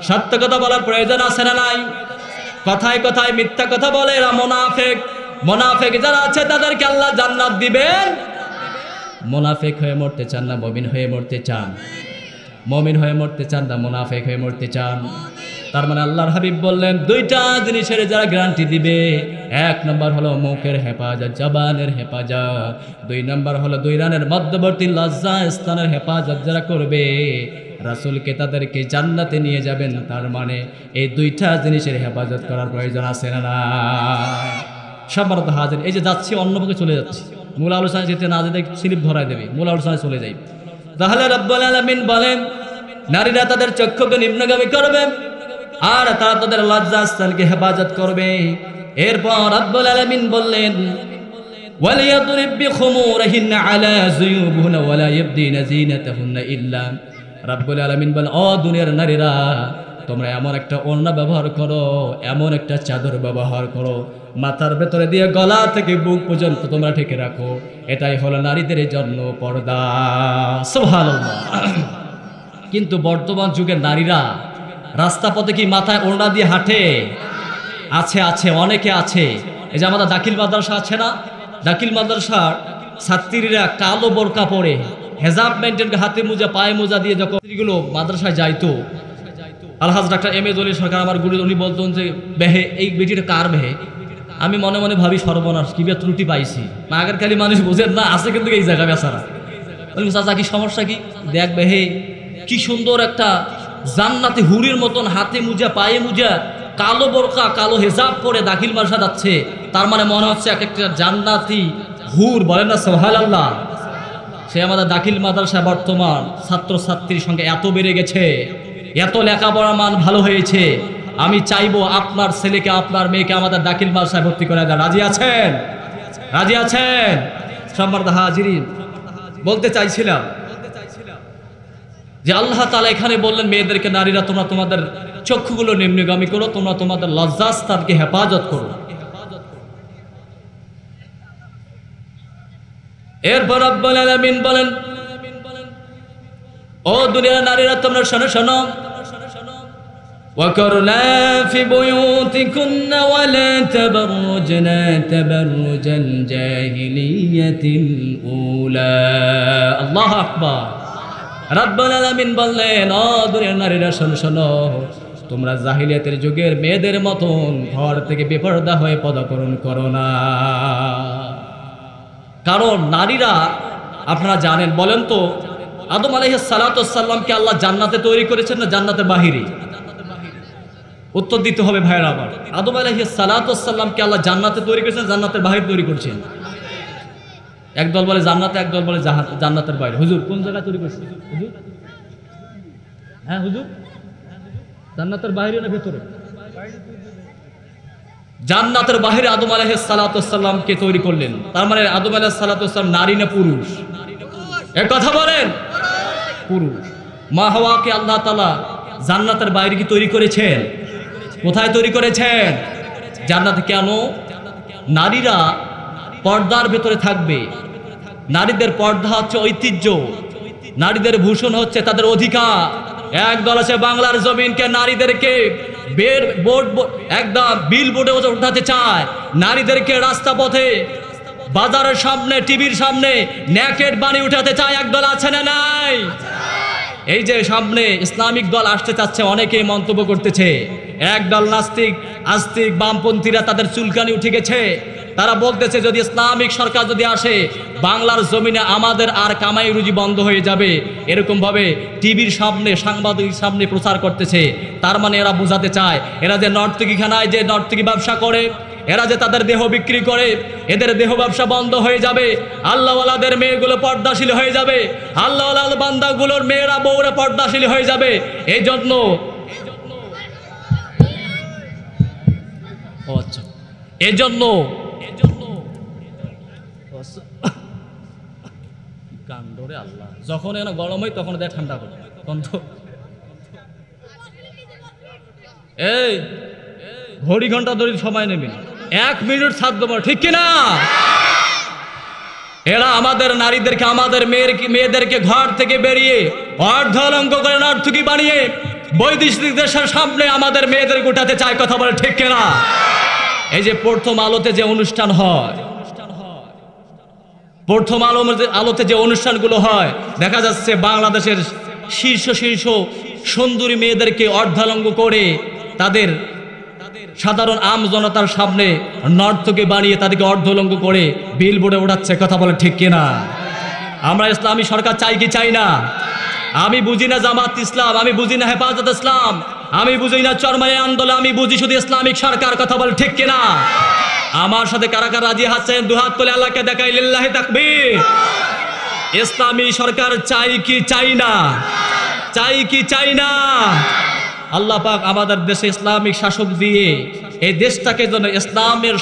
সত্য কথা বলার প্রয়োজন আছে না নাই? কথায় কথায় মিথ্যা কথা বলে এরা মুনাফিক। মুনাফিক যারা আছে তাদেরকে আল্লাহ জান্নাত দিবেন। মুনাফিক হয়ে মরতে চান না মুমিন হয়ে মরতে চান? মুমিন হয়ে মরতে চান না মুনাফিক হয়ে মরতে চান? তার মানে আল্লাহর হাবিব বললেন দুইটা জিনিসের যারা গ্যারান্টি দিবে, এক নম্বর হলো মুখের হেফাজত, জবানের হেফাজত। দুই নম্বর হলো দুই রানের মধ্যবর্তী লজ্জা স্থানের হেফাজত যারা করবে, রাসূলকে তাদেরকে জান্নাতে নিয়ে যাবেন। তার মানে এই দুইটা জিনিসের হেফাজত করার প্রয়োজন আছে না না? সম্মানিত হাজির, এই যে যাচ্ছি অন্য পক্ষে চলে যাচ্ছি, মূল আলোচনায় যেতে না যেতে স্লিপ ধরায় দেবে, মূল আলোচনায় চলে যাই। তাহলে রব্বুল আলামিন বলেন নারীরা তাদের চক্ষুকে নিম্নগামী করবে আর তারা তাদের লজ্জাস্থানকে হেফাজত করবে। এরপর রব্বুল আলামিন বললেন ওয়ালিয়াদরিব বিখুমুরিহিন্না আলা যুয়ুবিহিন্না ওয়ালা ইয়াবদিনা যিনাতাহুন্না ইল্লা। রব্বুল আলামিন বলেন ও দুনিয়ার নারীরা, তোমরা এমন একটা ওড়না ব্যবহার করো, এমন একটা চাদর ব্যবহার করো, মাথার ভেতরে দিয়ে গলা থেকে বুক পর্যন্ত তোমরা ঢেকে রাখো। এটাই হলো নারীদের জন্য পর্দা। সুবহানাল্লাহ। কিন্তু বর্তমান যুগের নারীরা রাস্তা পথে কি মাথায় ওড়না দিয়ে হাঁটে? আছে, আছে, অনেকে আছে। এই যে আমাদের দাখিল মাদ্রাসা আছে না, দাখিল মাদ্রাসার ছাত্রীরা কালো বোরকা পরে হেজাব মেনটেন, হাতে মোজা পায়ে মোজা দিয়ে যখন স্ত্রীগুলো মাদ্রাসায় যাইতো, আলহাজ ডাক্তার এম এ দলিল সরকার আমার গুরু, উনি বলতেন যে বেহে এই বেটিটা কার বেহে? আমি মনে মনে ভাবি সর্বনাশ, কি বে ত্রুটি পাইছি। আগের খালি মানুষ বোঝেন না, আছে কিন্তু এই জায়গা বেচারা। চাচা কি সমস্যা কি? দেখ বেহে কি সুন্দর একটা জান্নাতি হুরির মতন হাতে মুজা পায়ে মুজা কালো বোরকা কালো হেজাব পরে দাখিল মাদ্রাসা যাচ্ছে। তার মানে মনে হচ্ছে এক একটা জান্নাতি হুর, বলেন না সুবহানাল্লাহ। সে আমাদের দাখিল মাদ্রাসা বর্তমান ছাত্রছাত্রীর সংখ্যা এত বেড়ে গেছে, এত লেখাপড়ার মান ভালো হয়েছে। আমি চাইবো আপনার ছেলেকে আপনার মেয়েকে আমাদের দাখিল মাদ্রাসায় ভর্তি করে দেন। রাজি আছেন? রাজি আছেন? সম্মানিত হাজিরিন, বলতে চাইছিলাম যে আল্লাহ তাআলা এখানে বললেন মেয়েদেরকে, নারীরা তোমরা তোমাদের চক্ষুগুলো নিম্নগামী করো, তোমরা তোমাদের লজ্জাস্থানকে হেফাজত করো। এরপর রব্বুল আলামিন বলেন ও দুনিয়ার নারীরা তোমরা শোনো শোনো, وَقَرْنَا فِي بُيُوتِكُنَّ وَلَا تَبَرُّجْنَ تَبَرُّجَ الْجَاهِلِيَّةِ الْأُولَى। আল্লাহু আকবার। রব্বুল আলামিন বললেন ও দুনিয়ার নারীরা শোনো শোনো, তোমরা জাহিলিয়াতের যুগের মেয়েদের মতন ঘর থেকে বেপরদা হয়ে পদাকরণ করো না। কারণ নারীরা আপনারা জানেন, বলেন তো আদম আলাইহিস সালাতু ওয়াস সালামকে আল্লাহ জান্নাতে তৈরি করেছেন না জান্নাতের বাহিরে? উত্তর দিতে হবে ভাইরা আমার। আদম আলাইহিস সালাতু ওয়াস সালামকে আল্লাহ জান্নাতে তৈরি করেছেন জান্নাতের বাহিরে তৈরি করেছেন? একদল বলে জান্নাতে, একদল বলে জান্নাতের বাইরে। হুজুর কোন জায়গায় তৈরি করেছেন হুজুর? হ্যাঁ হুজুর, জান্নাতের বাইরে না ভেতরে? জান্নাতের বাহিরে আদম আলাইহিস সালাতু ওয়াস সালামকে তৈরি করলেন। তার মানে আদম আলাইহিস সালাতু ওয়াস সালাম নারী না পুরুষ? এক কথা বলেন, পুরুষ। মা হাওয়াকে আল্লাহ তাআলা জান্নাতের বাইরে কি তৈরি করেছেন? কোথায় তৈরি করেছেন? জান্নাতে। কেন? নারীরা পর্দার ভেতরে থাকবে। নারীদের পর্দা হচ্ছে ঐতিহ্য, নারীদের ভূষণ হচ্ছে তাদের অধিকার। একদল আছে বাংলার জমিনকে নারীদেরকে একদম বিল বোর্ডে উঠাতে চায়, নারীদেরকে রাস্তা পথে বাজারের সামনে টিভির সামনে নেকেড বানিয়ে উঠাতে চায়। একদল আছে না নাই? এই যে সামনে ইসলামিক দল আসতে চাচ্ছে, অনেকেই মন্তব্য করতেছে। একদল নাস্তিক আস্তিক বামপন্থীরা তাদের চুলকানি উঠে গেছে। তারা বলতেছে যদি ইসলামিক সরকার যদি আসে বাংলার জমিনে আমাদের আর কামাই রুজি বন্ধ হয়ে যাবে। এরকম ভাবে টিভির সামনে সাংবাদিক সামনে প্রচার করতেছে। তার মানে এরা বোঝাতে চায় এরা যে নর্তকীখানায় যে নর্তকী ব্যবসা করে, এরা যে তাদের দেহ বিক্রি করে, এদের দেহ ব্যবসা বন্ধ হয়ে যাবে। আল্লাহওয়ালাদের মেয়েগুলো পর্দাশীল হয়ে যাবে, আল্লাহওয়ালা বান্দাগুলোর মেয়েরা বউরা পর্দাশীল হয়ে যাবে। এই জন্য ও আচ্ছা, এজন্য কাণ্ডরে আল্লাহ, যখন এখানে গরম হয় তখন দেয় ঠান্ডা করে, তখন তো এই ঘড়ি ঘন্টা ধরে সময় নেবেন, 1 মিনিট ছাড় দেবো, ঠিক কিনা? এরা আমাদের নারীদেরকে, আমাদের মেয়েদেরকে ঘর থেকে বেরিয়ে অর্ধলঙ্গ করে নর্তকী বানিয়ে বৈদেশিক দেশের সামনে আমাদের মেয়েদের গোটাতে চায়, কথা বলে ঠিক কিনা? এই যে প্রথম আলোতে যে অনুষ্ঠান হয়, প্রথম আলোতে যে অনুষ্ঠানগুলো হয়, দেখা যাচ্ছে বাংলাদেশের শীর্ষ সুন্দরী মেয়েদেরকে অর্ধালঙ্গ করে তাদের সাধারণ আম জনতার সামনে নর্তকী বানিয়ে তাদেরকে অর্ধলঙ্গ করে বিলবোর্ডে ওঠাচ্ছে, কথা বলে ঠিক কিনা? আমরা ইসলামী সরকার চাই কি চাই না? আমি বুঝি না জামাত ইসলাম, আমি বুঝি না হেফাজত ইসলাম, আমি বুঝি না চরমাই আন্দোলন, আমি বুঝি শুধু ইসলামিক সরকার, কথা বলে ঠিক কিনা? আমার সাথে কারা কারা রাজি আছেন? দুহাত তুলে আল্লাহকে দেখাই, লিল্লাহি তাকবীর। ইসলামী সরকার চাই কি চাই না? চাই কি চাই না? আল্লাহ পাক আমাদের দেশে ইসলামিক শাসক দিয়ে এই দেশটাকে যেন ইসলামের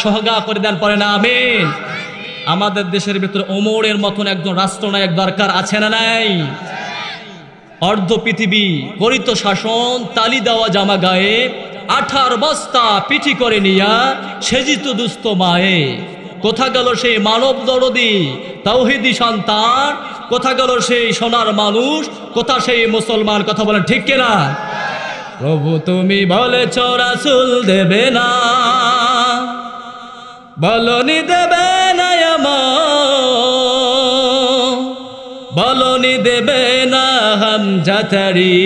সহগা করে দেন, পরে না আমিন। আমাদের দেশের ভিতরে ওমরের মতন একজন রাষ্ট্রনায়ক দরকার, আছে না নাই? অর্ধ পৃথিবী করিত শাসন, তালি দেওয়া জামা গায়ে, 18 বস্তা পিঠি করে নিয়া সেজিত দুস্থ মায়ে। কোথা গেল সেই মানব দরদি তাওহীদি সন্তান, কোথা গেল সেই সোনার মানুষ, কোথা সেই মুসলমান, কথা বলেন ঠিক কিনা? প্রভু তুমি বলেছ রাসূল দেবে না, বলনি দেবে না, বলনি দেবে না হামজাতারি,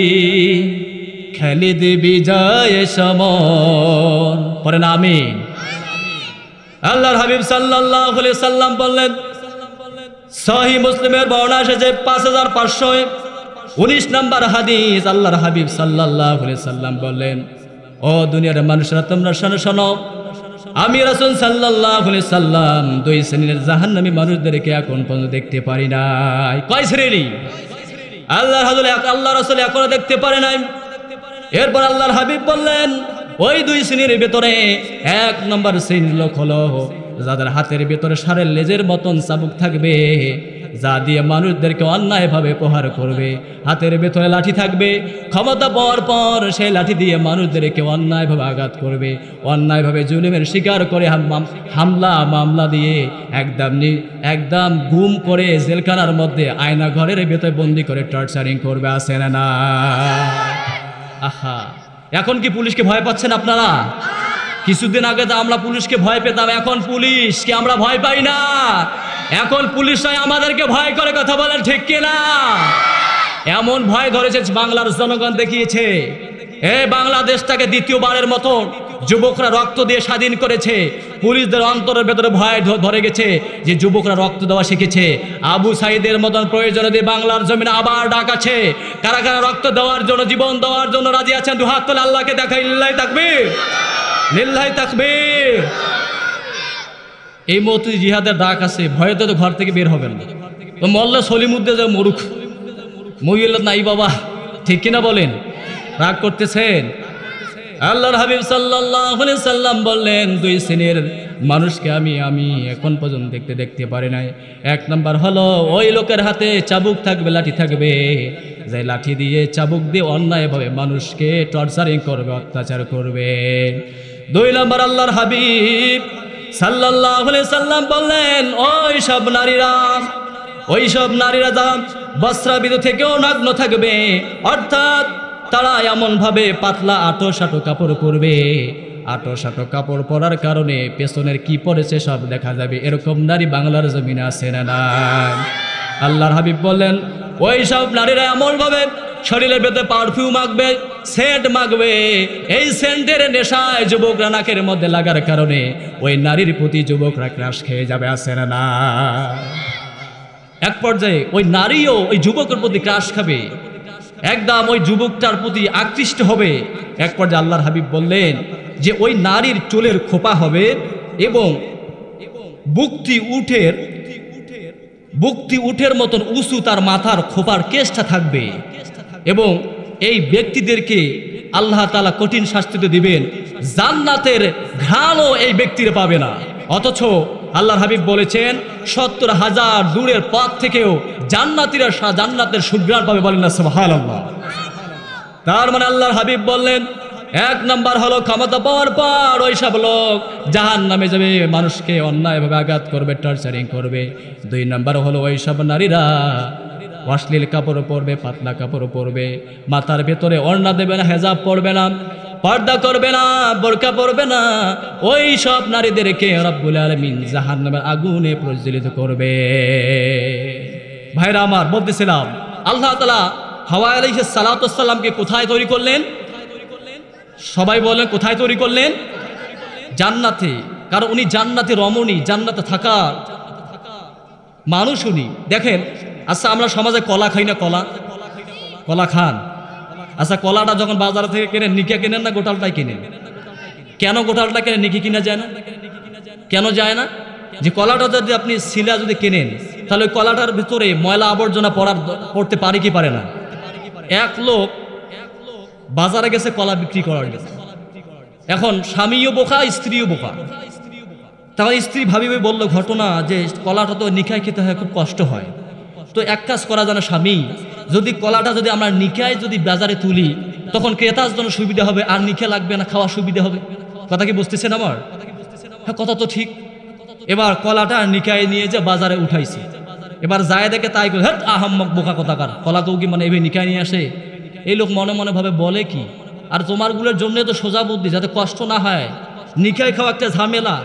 খালিদ বিজয় সমর, পরে না আমিন। আল্লাহর হাবিব সাল্লাল্লাহু আলাইহি সাল্লাম বললেন, সহিহ মুসলিমের বর্ণনা এসেছে 5519 নম্বর হাদিস, আল্লাহর হাবিব সাল্লাল্লাহু আলাইহি সাল্লাম বললেন, ও দুনিয়ার মানুষরা তোমরা শোনো শোনো, আমি রাসূল সাল্লাল্লাহু আলাইহি সাল্লাম 2 শ্রেণীর জাহান্নামী মানুষদেরকে এখন পর্যন্ত দেখতে পারি নাই। কয় শ্রেণী? আল্লাহ রাসূল এখনো দেখতে পারে নাই। এরপর আল্লাহর হাবিব বললেন, ওই 2 শ্রেণীর ভিতরে 1 নম্বর শ্রেণীর লোক হলো যাদের হাতের ভিতরে ষাঁড়ের লেজের মতন চাবুক থাকবে, যা দিয়ে মানুষদেরকে অন্যায়ভাবে প্রহার করবে। হাতের ভেতরে লাঠি থাকবে, ক্ষমতা পাওয়ার পর সেই লাঠি দিয়ে মানুষদেরকে অন্যায়ভাবে আঘাত করবে, অন্যায়ভাবে জুলুমের শিকার করে হামলা মামলা দিয়ে একদম গুম করে জেলখানার মধ্যে আয়না ঘরের ভেতরে বন্দি করে টর্চারিং করবে, আছে না? আহা, এখন কি পুলিশকে ভয় পাচ্ছেন আপনারা? কিছুদিন আগে তো আমরা পুলিশকে ভয় পেতাম, এখন পুলিশকে আমরা ভয় পাই না। এখন পুলিশরাই আমাদেরকে ভয় করে, কথা বলেন ঠিক কিনা? এমন ভয় ধরেছে বাংলার জনগণ দেখিয়েছে। এই বাংলাদেশটাকে দ্বিতীয়বারের মতো যুবকরা রক্ত দিয়ে স্বাধীন করেছে। পুলিশদের অন্তরের ভেতরে ভয় ধরে গেছে যে যুবকরা রক্ত দেওয়া শিখেছে। আবু সাইদের মতন প্রয়োজনে দিয়ে বাংলার জমিনে আবার ডাক আছে। কারা কারা রক্ত দেওয়ার জন্য, জীবন দেওয়ার জন্য রাজি আছেন? দুহাত তুলে আল্লাহকে দেখাই, লিল্লাহি তাকবীর, লিল্লাহি তাকবীর। এই মুহূর্তে জিহাদের ডাক আছে, ভয়েতে তো ঘর থেকে বের হবেন না। তো মোল্লা সলিমুদ্দে যে মরুখ মহিলা নাই বাবা, ঠিক কিনা বলেন? রাগ করতেছেন? আল্লাহর হাবিব সাল্লাল্লাহু আলাইহি সাল্লাম বললেন, 2 শ্রেণীর মানুষকে আমি এখন পর্যন্ত দেখতে পারি নাই। 1 নম্বর হলো ওই লোকের হাতে চাবুক থাকবে, লাঠি থাকবে, যে লাঠি দিয়ে চাবুক দিয়ে অন্যায়ভাবে মানুষকে টর্চারিং করবে, অত্যাচার করবে। 2 নম্বর আল্লাহর হাবিব সাল্লাল্লাহু আলাইহি সাল্লাম বললেন, ওই সব নারীরা যা বস্ত্রাবৃত থেকেও নগ্ন থাকবে, অর্থাৎ তারা এমনভাবে পাতলা আঁটো কাপড় পরবে, আঁটো কাপড় পরার কারণে পেছনের কি পড়েছে সব দেখা যাবে, এরকম নারী বাংলার জমিনে আছে না নাই? আল্লাহর হাবিব বললেন, ওই সব নারীরা এমনভাবে শরীরের ভেতরে পারফিউম মাখবে, সেন্ট মাখবে, এই সেন্টের নেশায় যুবকরা নাকের মধ্যে লাগার কারণে ওই নারীর প্রতি যুবকরা ক্রাশ খেয়ে যাবে, আছে না? এক পর্যায়ে ওই নারীও ওই যুবকের প্রতি ক্রাশ খাবে, একদম ওই যুবকটার প্রতি আকৃষ্ট হবে। এক পর্যায়ে আল্লাহর হাবিব বললেন যে ওই নারীর চুলের খোপা হবে এবং বুকটি উঠের মতন উঁচু তার মাথার খোপার কেশটা থাকবে, এবং এই ব্যক্তিদেরকে আল্লাহ তাআলা কঠিন শাস্তি তো দিবেন, জান্নাতের ঘ্রাণও এই ব্যক্তির পাবে না। অথচ আল্লাহর হাবিব বলেছেন ৭০,০০০ দূরের পথ থেকেও জান্নাতীরা জান্নাতের সুঘ্রাণ পাবে, বলেন না সুবহানাল্লাহ। তার মানে আল্লাহর হাবিব বললেন, এক নাম্বার হলো ক্ষমতা পাওয়ার পর ওইসব লোক জাহান্নামে যাবে, মানুষকে অন্যায়ভাবে আঘাত করবে, টর্চারিং করবে। ২ নাম্বার হলো ওইসব নারীরা অশ্লীল কাপড় পরবে, পাতলা কাপড় পরবে, মাথার ভেতরে ওড়না দেবে না, হেজাব পরবে না, পর্দা করবে না, বোরকা পরবে না। ওই সব নারীদেরকে রব্বুল আলামিন জাহান্নামের আগুনে প্রজ্বলিত করবে। ভাইরা আমার, বলতেছিলাম আল্লাহ তাআলা হাওয়া আলাইহিস সালাতু ওয়াস সালামকে কোথায় তৈরি করলেন? সবাই বলেন কোথায় তৈরি করলেন? জান্নাতে। কারণ উনি জান্নাতে রমণী, জান্নাতে থাকার মানুষ উনি। দেখেন, আচ্ছা আমরা সমাজে কলা খাই না? কলা খান? আচ্ছা কলাটা যখন বাজার থেকে কেনেন, নিকে কেনেন না গোটালটাই কেনেন? কেন গোটালটা কেনেন, নিকে কিনা যায় না? কেন যায় না? যে কলাটা যদি আপনি শিলা যদি কেনেন, তাহলে ওই কলাটার ভিতরে ময়লা আবর্জনা পড়তে পারে কি পারে না? এক লোক বাজারে গেছে কলা বিক্রি করার জন্য। এখন স্বামীও বোকা, স্ত্রীও বোকা। তাহলে স্ত্রী ভাবিবে বলল ঘটনা যে কলাটা তো নিকায় খেতে হয়, খুব কষ্ট হয়। তো এক কাজ করা যেন স্বামী, যদি কলাটা যদি আমরা নিকায় যদি বাজারে তুলি, তখন ক্রেতার জন্য সুবিধা হবে, আর নিকে লাগবে না, খাওয়া সুবিধা হবে। কথা কি বুঝতেছেন আমার? হ্যাঁ, কথা তো ঠিক। এবার কলাটা নিকায় নিয়ে যে বাজারে উঠাইছি, এবার যায় দেখে তাই করে, হ্যাঁ আহাম্মক বোকা কথাকার, কলা কেউ কি মানে এভাবে নিকায় নিয়ে আসে? এই লোক মনে মনে ভাবে বলে কি, আর তোমারগুলোর জন্য তো সোজা বুদ্ধি, যাতে কষ্ট না হয়। নিকায় খাওয়া একটা ঝামেলা,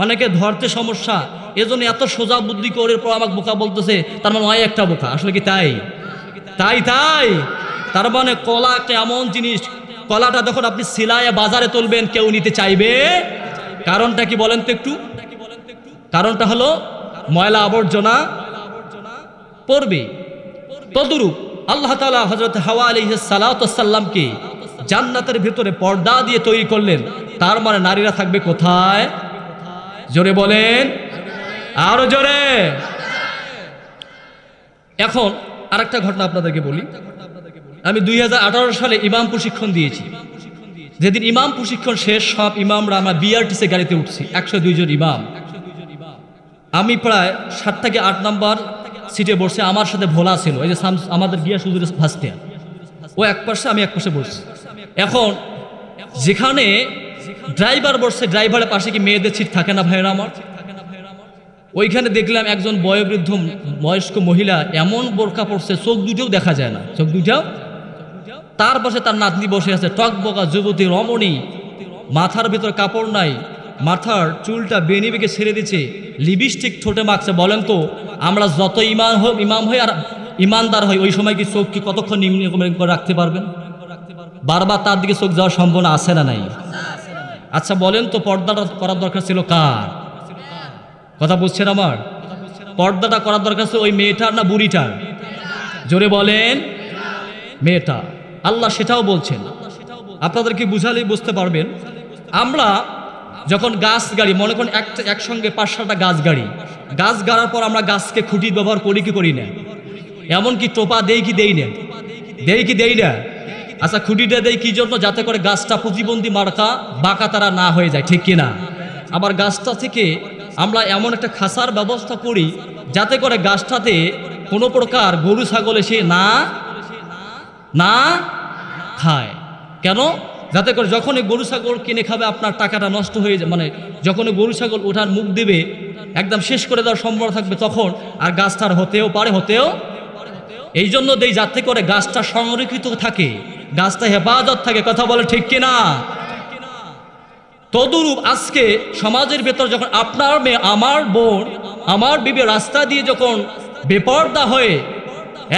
অনেকে ধরতে সমস্যা, এজন্য এত সোজা বুদ্ধি করে পর আমাকে বোকা বলতেছে, তার মানে নয় একটা বোকা। আসলে কি তাই? তার মানে কলা একটা এমন জিনিস, কলাটা যখন আপনি সিলায় বাজারে তুলবেন কেউ নিতে চাইবে। কারণটা কি বলেন তো একটু? কারণটা হলো ময়লা আবর্জনা পড়বে। তদরূপ আল্লাহ তাআলা হযরত হাওয়া আলাইহিস সালাতু ওয়াস সালামকে জান্নাতের ভিতরে পর্দা দিয়ে তৈরি করলেন। তার মানে নারীরা থাকবে কোথায়? জোরে বলেন, আরো জোরে। এখন আরেকটা ঘটনা আপনাদেরকে বলি। আমি 2018 সালে ইমাম প্রশিক্ষণ দিয়েছি। যেদিন ইমাম প্রশিক্ষণ শেষ, সব ইমামরা আমরা বিআরটিসি গাড়িতে উঠছি, 102 জন ইমাম। আমি প্রায় 7 থেকে 8 নম্বর সিটে বসে, আমার সাথে ভোলা ছিল, এই যে আমাদের গিয়া সুজুরের ভাস্তিয়া, ও এক পাশে, আমি এক পাশে বসছি। এখন যেখানে ড্রাইভার বসছে, ড্রাইভারের পাশে কি মেয়েদের সিট থাকে না ভাইরা আমার? ওইখানে দেখলাম একজন বয়োবৃদ্ধ বয়স্ক মহিলা এমন বোরকা পড়ছে, চোখ দুটোও দেখা যায় না, চোখ দুটাও। তার পাশে তার নাতনি বসে আছে, টকবকা যুবতী রমণী, মাথার ভিতর কাপড় নাই, মাথার চুলটা বেনি বেগে ছেড়ে দিচ্ছে, লিপস্টিক ঠোঁটে মাখছে। বলেন তো, আমরা যত ইমাম হই আর ইমানদার হই, ওই সময় কি চোখ কি কতক্ষণ নিম্ন করে রাখতে পারবেন? বারবার তার দিকে চোখ যাওয়ার সম্ভাবনা আছে না নাই? আচ্ছা বলেন তো, পর্দাটা করার দরকার ছিল কার? কথা বুঝছেন আমার? পর্দাটা করার দরকার ছিল ওই মেয়েটার না বুড়িটার? জোরে বলেন, মেয়েটা। আল্লাহ সেটাও বলছেন, আপনাদেরকে বুঝালেই বুঝতে পারবেন। আমরা যখন গাছ গাড়ি, মনে করেন একসঙ্গে 5-7টা গাছ গাড়ার পর আমরা গাছকে খুঁটি ব্যবহার করি কি করি না? এমনকি টোপা দেই কি দেই না? আচ্ছা, খুঁটিটা দেই কি জন্য? যাতে করে গাছটা প্রতিবন্ধী মার্কা বাঁকা তারা না হয়ে যায়, ঠিক কিনা? আবার গাছটা থেকে আমরা এমন একটা খাসার ব্যবস্থা করি যাতে করে গাছটাতে কোনো প্রকার গরু ছাগল এসে না খায়। কেন? যাতে করে যখনই গরু ছাগল কিনে খাবে আপনার টাকাটা নষ্ট হয়ে যায়, মানে যখনই গরু ছাগল ওঠার মুখ দেবে, একদম শেষ করে দেওয়ার সম্ভাবনা থাকবে তখন, আর গাছটার হতেও এই জন্য দেই, যাতে করে গাছটা সংরক্ষিত থাকে, গাছটা হেফাজত থাকে। কথা বলে ঠিক কিনা? তদুরূপ আজকে সমাজের ভেতর যখন আপনার মেয়ে, আমার বোন, আমার বিবি রাস্তা দিয়ে যখন বেপর্দা হয়ে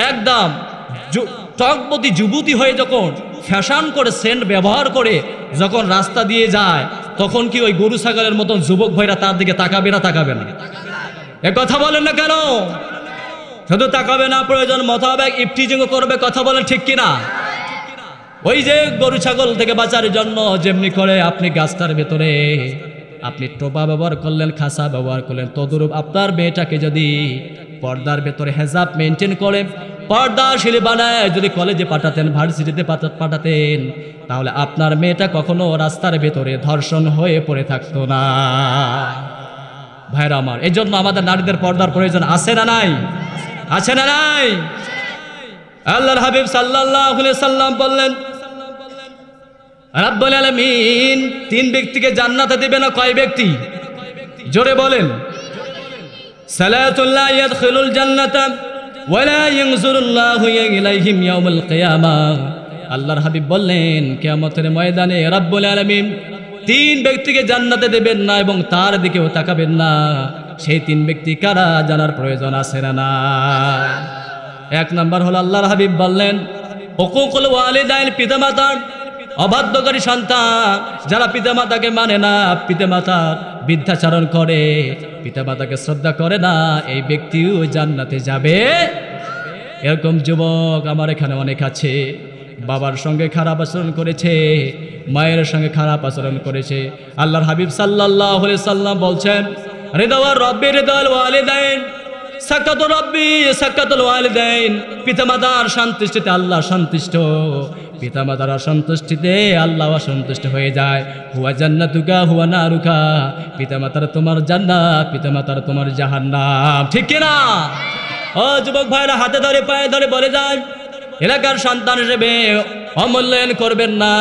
একদম টকবতী যুবতী হয়ে যখন ফ্যাশন করে সেন্ট ব্যবহার করে যখন রাস্তা দিয়ে যায়, তখন কি ওই গরু ছাগলের মতন যুবক ভাইরা তার দিকে তাকাবে না? এ কথা বলেন না কেন? শুধু তাকাবে না, প্রয়োজন মোতাবেক ইফটিজিং করবে। কথা বলেন ঠিক কিনা? ওই যে গরু ছাগল থেকে বাঁচার জন্য যেমনি করে আপনি গাছটার ভেতরে আপনি টোপা ব্যবহার করলেন, খাসা ব্যবহার করলেন, তদুরূপ আপনার মেয়েটাকে যদি পর্দার ভেতরে হেজাব মেনটেন করে, পর্দাশীল বানায় যদি কলেজে পাঠাতেন, ভার্সিটিতে পাঠাতেন, তাহলে আপনার মেয়েটা কখনো রাস্তার ভেতরে ধর্ষণ হয়ে পড়ে থাকতো না। ভাইরা আমার, এই জন্য আমাদের নারীদের পর্দার প্রয়োজন আছে না নাই? আছে না নাই? আল্লাহর হাবিব সাল্লাল্লাহু আলাইহি সাল্লাম বললেন, রাব্বুল আলামিন 3 ব্যক্তিকে জান্নাতে দিবে না। কয় ব্যক্তি? জোরে বলেন। সালাতুল লা ইয়াদখুলুল জান্নাতা ওয়া লা ইয়ানজুরুল্লাহু ইলাইহিম ইয়াউমুল কিয়ামাহ। আল্লাহর হাবিব বললেন, কিয়ামতের ময়দানে রাব্বুল আলামিন 3 ব্যক্তিকে জান্নাতে দেবেন না এবং তার দিকেও তাকাবেন না। সেই 3 ব্যক্তি কারা জানার প্রয়োজন আছে না না? 1 নাম্বার হলো আল্লাহর হাবিব বললেন, হুকুকুল ওয়ালিদাইন, পিতামাতার অবাধ্যকারী সন্তান, যারা পিতামাতাকে মানে না, পিতামাতার বিদ্যাচারণ করে, পিতামাতাকে শ্রদ্ধা করে না, এই ব্যক্তিও জান্নাতে যাবে। এরকম যুবক আমার এখানে অনেক আছে। বাবার সঙ্গে খারাপ আচরণ করেছে, মায়ের সঙ্গে খারাপ আচরণ করেছে। আল্লাহর হাবিব সাল্লাল্লাহু আলাইহি সাল্লাম বলছেন, রিদাওয়ার রব্বি রিদাল ওয়ালিদাইন, সাকাতুর রব্বি সাকাতুল ওয়ালিদাইন। পিতামাতার সন্তুষ্টিতে আল্লাহ সন্তুষ্ট, পিতামাতার অসন্তুষ্টিতে আল্লাহ অসন্তুষ্ট হয়ে যায়। হুয়া জান্নাতুকা হুয়া নারুকা, পিতামাতার তোমার জান্নাত, পিতামাতার তোমার জাহান্নাম। ঠিক কিনা? ও যুবক ভাইরা, হাতে ধরে পায়ে ধরে বলে যায়, এলাকার সন্তান হিসেবে অমূল্যায়ন করবেন না।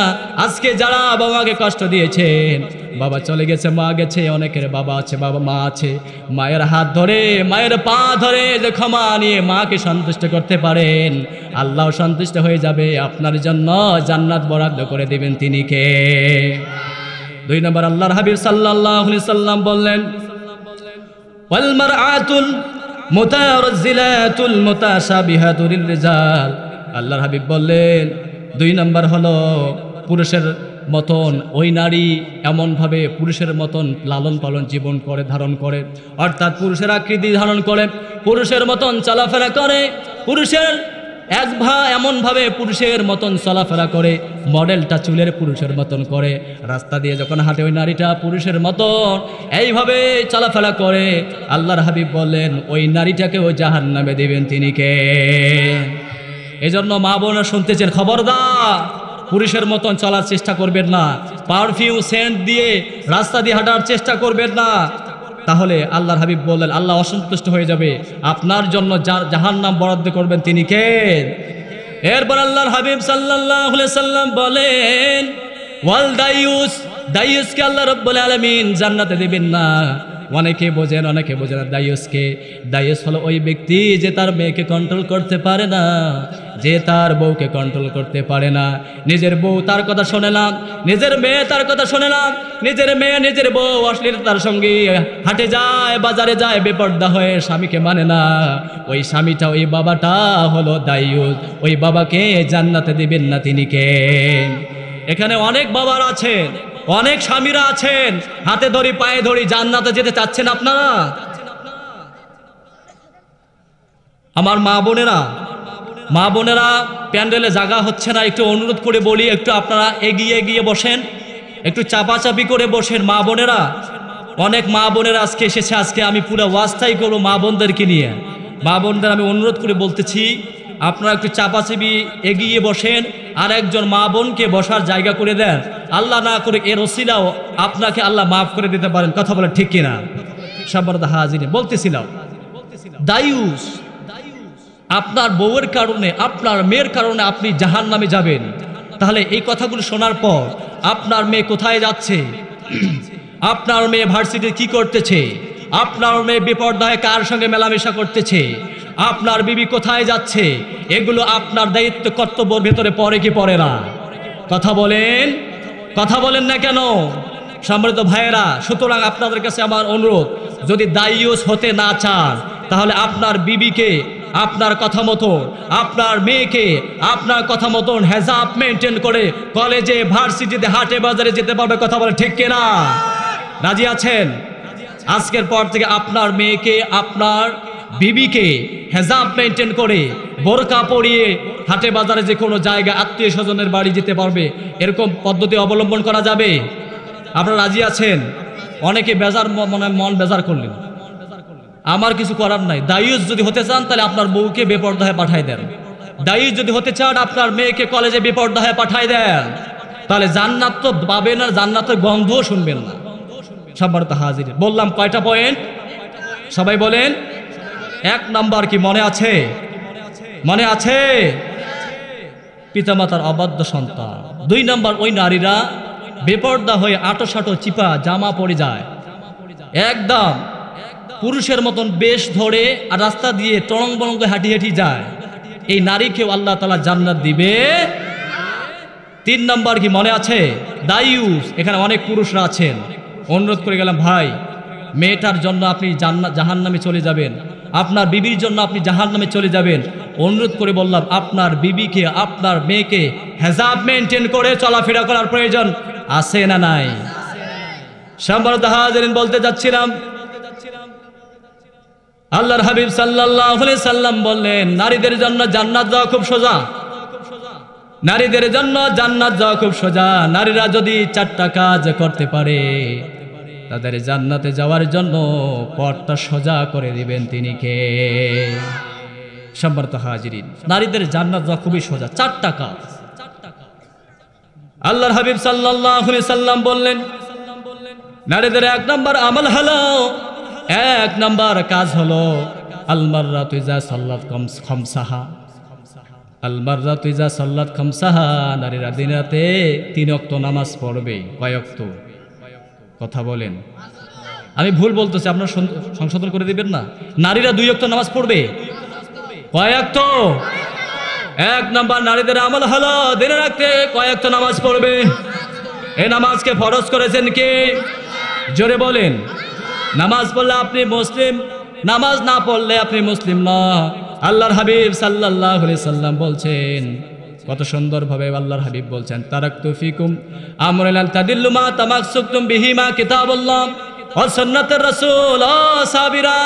আজকে যারা বাবা মাকে কষ্ট দিয়েছেন, বাবা চলে গেছে, মা গেছে, অনেকের বাবা আছে, বাবা মা আছে, মায়ের হাত ধরে, মায়ের পা ধরে যে ক্ষমা নিয়ে মাকে সন্তুষ্ট করতে পারেন, আল্লাহ সন্তুষ্ট হয়ে যাবে, আপনার জন্য জান্নাত বরাদ্দ করে দিবেন। তিনি কে? 2 নম্বর, আল্লাহর হাবিব সাল্লাল্লাহু আলাইহি সাল্লাম বললেন, ওয়াল মারআতুল মুতারাজ্জিলাতুল মুতাশাবিহাতুল রিজাল। আল্লাহর হাবিব বললেন, 2 নম্বর হলো পুরুষের মতন ওই নারী এমনভাবে পুরুষের মতন লালন পালন জীবন করে, ধারণ করে, অর্থাৎ পুরুষের আকৃতি ধারণ করে, পুরুষের মতন চলাফেরা করে, পুরুষের এমনভাবে পুরুষের মতন চলাফেরা করে, মডেলটা চুলের পুরুষের মতন করে, রাস্তা দিয়ে যখন হাঁটে ওই নারীটা পুরুষের মতন এইভাবে চলাফেরা করে। আল্লাহর হাবিব বললেন, ওই নারীটাকেও জাহান্নামে দিবেন। তিনি কে? এজন্য মা বোনেরা শুনতেছেন, খবরদার পুরুষের মতন চলার চেষ্টা করবেন না, পারফিউম সেন্ট দিয়ে রাস্তা দিয়ে হাঁটার চেষ্টা করবেন না, তাহলে আল্লাহর হাবিব বললেন আল্লাহ অসন্তুষ্ট হয়ে যাবে, আপনার জন্য জাহান্নাম বরাদ্দ করবেন। তিনি কে? এরপর আল্লাহর হাবিব সাল্লাল্লাহু আলাইহি সাল্লাম বলেন, ওয়াল দায়ুস, দায়ুসকে আল্লাহ রাব্বুল আলামিন জান্নাতে দিবেন না। অনেকে বোঝেন, অনেকে বোঝেন না দায়ুসকে। দায়ুস হলো ওই ব্যক্তি যে তার মেয়েকে কন্ট্রোল করতে পারে না, যে তার বউকে কন্ট্রোল করতে পারে না। নিজের বউ তার কথা শোনে না, নিজের মেয়ে তার কথা শোনে না, নিজের মেয়ে নিজের বউ অশ্লীলতার সঙ্গে হাটে যায়, বাজারে যায়, বেপর্দা হয়ে স্বামীকে মানে না। ওই স্বামীটা, ওই বাবাটা হলো দায়ুস। ওই বাবাকে জান্নাতে দিবেন না। তিনি কে? এখানে অনেক বাবার আছেন, অনেক স্বামীরা আছেন, হাতে ধরি পায়ে ধরি জান্নাতে যেতে চাচ্ছেন আপনারা। আমার মা বোনেরা প্যান্ডেলে জায়গা হচ্ছে না, একটু অনুরোধ করে বলি, একটু আপনারা এগিয়ে এগিয়ে বসেন, একটু চাপাচাপি করে বসেন। মা বোনেরা, অনেক মা বোনেরা আজকে এসেছে, আজকে আমি পুরো ওয়াজটাই করবো মা বোনদেরকে নিয়ে। মা বোনদের আমি অনুরোধ করে বলতেছি, আপনারা একটু চাপাচাপি এগিয়ে বসেন, আর একজন মা বোনকে বসার জায়গা করে দেন। আল্লাহ না করে এর ওসিলাও আপনাকে আল্লাহ মাফ করে দিতে পারেন। কথা বলে ঠিক কিনা? সম্মানিত হাজির, বলতেছিলাম দায়ুস, আপনার বউয়ের কারণে, আপনার মেয়ের কারণে আপনি জাহান্নামে যাবেন। তাহলে এই কথাগুলো শোনার পর আপনার মেয়ে কোথায় যাচ্ছে, আপনার মেয়ে ভার্সিটি কি করতেছে, আপনার মেয়ে বিপর্দয়ে কার সঙ্গে মেলামেশা করতেছে, আপনার বিবি কোথায় যাচ্ছে, এগুলো আপনার দায়িত্ব কর্তব্যের ভেতরে পড়ে কি পড়ে না? কথা বলেন না কেন? সম্মানিত ভাইয়েরা, সুতরাং আপনাদের কাছে আমার অনুরোধ, যদি দায়ুস হতে না চান, তাহলে আপনার বিবিকে আপনার কথা মতো, আপনার মেয়েকে আপনার কথা মতন হেজাব মেনটেন করে কলেজে, ভার্সিটিতে, হাটে বাজারে যেতে পারবে। কথা বলে ঠিক কিনা? রাজি আছেন? আজকের পর থেকে আপনার মেয়েকে, আপনার বিবিকে হেজাব মেনটেন করে বোরকা পরিয়ে হাটে বাজারে যে কোনো জায়গা, আত্মীয় স্বজনের বাড়ি যেতে পারবে, এরকম পদ্ধতি অবলম্বন করা যাবে। আপনারা রাজি আছেন? অনেকে মন বেজার করলেন। আমার কিছু করার নাই। দায়ুস যদি হতে চান তাহলে আপনার বউকে বেপর্দা হয়ে পাঠাই দেন। দায়ুস যদি হতে চান আপনার মেয়েকে কলেজে বেপর্দা হয়ে পাঠাই দেন, তাহলে জান্নাত তো পাবেন না, জান্নাতের গন্ধও শুনবেন না। সম্মানিত হাজির, বললাম কয়টা পয়েন্ট? সবাই বলেন। 1 নাম্বার কি মনে আছে? মনে আছে? পিতামাতার অবাধ্য সন্তান। 2 নাম্বার ওই নারীরা বেপর্দা হয়ে আটো সাটো চিপা জামা পরে যায়, একদম পুরুষের মতন বেশ ধরে আর রাস্তা দিয়ে টরং বরং হাঁটি হাঁটি যায়। এই নারীকেও আল্লাহ তাআলা জান্নাত দিবে। 3 নাম্বার কি মনে আছে? দায়ুস। এখানে অনেক পুরুষরা আছেন, অনুরোধ করে গেলাম ভাই, মেয়েটার জন্য আপনি জাহান্নামে চলে যাবেন, আপনার বিবির জন্য আপনি জাহান্নামে চলে যাবেন। অনুরোধ করে বললাম আপনার বিবিকে, আপনার মেয়েকে হেজাব মেনটেন করে চলাফেরা করার প্রয়োজন আছে না নাই? সম্মানিত হাজিরিন, বলতে যাচ্ছিলাম আল্লাহর হাবিব সাল্লাল্লাহু আলাইহি সাল্লাম বললেন নারীদের জন্য জান্নাত যাওয়া খুব সোজা। নারীদের জন্য জান্নাত যাওয়া খুব সোজা। নারীরা যদি 4টা কাজ করতে পারে তাদের জান্নাতে যাওয়ার জন্য পথটা সোজা করে দিবেন তিনি কে? সম্মানিত হাজিরিন, নারীদের জান্নাত যাওয়া খুবই সোজা। 4টা কাজ আল্লাহর হাবিব সাল্লাল্লাহু আলাইহি সাল্লাম বললেন নারীদের 1 নাম্বার আমল হলো, 1 নাম্বার কাজ হলো আল মাররাতু ইজা সাল্লাত খামসাহা। আল মাররাতু ইজা সাল্লাত খামসাহা, নারীরা দিনে রাতে 3 ওয়াক্ত নামাজ পড়বে। কয় ওয়াক্ত? কথা বলেন। আমি ভুল বলতেছি, আপনারা সংশোধন করে দিবেন না। নারীরা 2 ওয়াক্ত নামাজ পড়বে। কয় ওয়াক্ত? 1 নাম্বার নারীদের আমল হলো দিনে রাতে কয় ওয়াক্ত নামাজ পড়বে। এই নামাজকে ফরজ করেছেন কে? জোরে বলেন। নামাজ পড়লে আপনি মুসলিম, নামাজ না পড়লে আপনি মুসলিম না। আল্লাহর হাবিব সাল্লাল্লাহু আলাইহি সাল্লাম বলছেন, কত সুন্দরভাবে আল্লাহর হাবিব বলছেন, তারাকতু ফিকুম আমরান লা তাদিল্লু মা তামাসসাকতুম বিহিমা কিতাবুল্লাহ ওয়া সুন্নাতুর রাসূল। ও সাহাবীরা,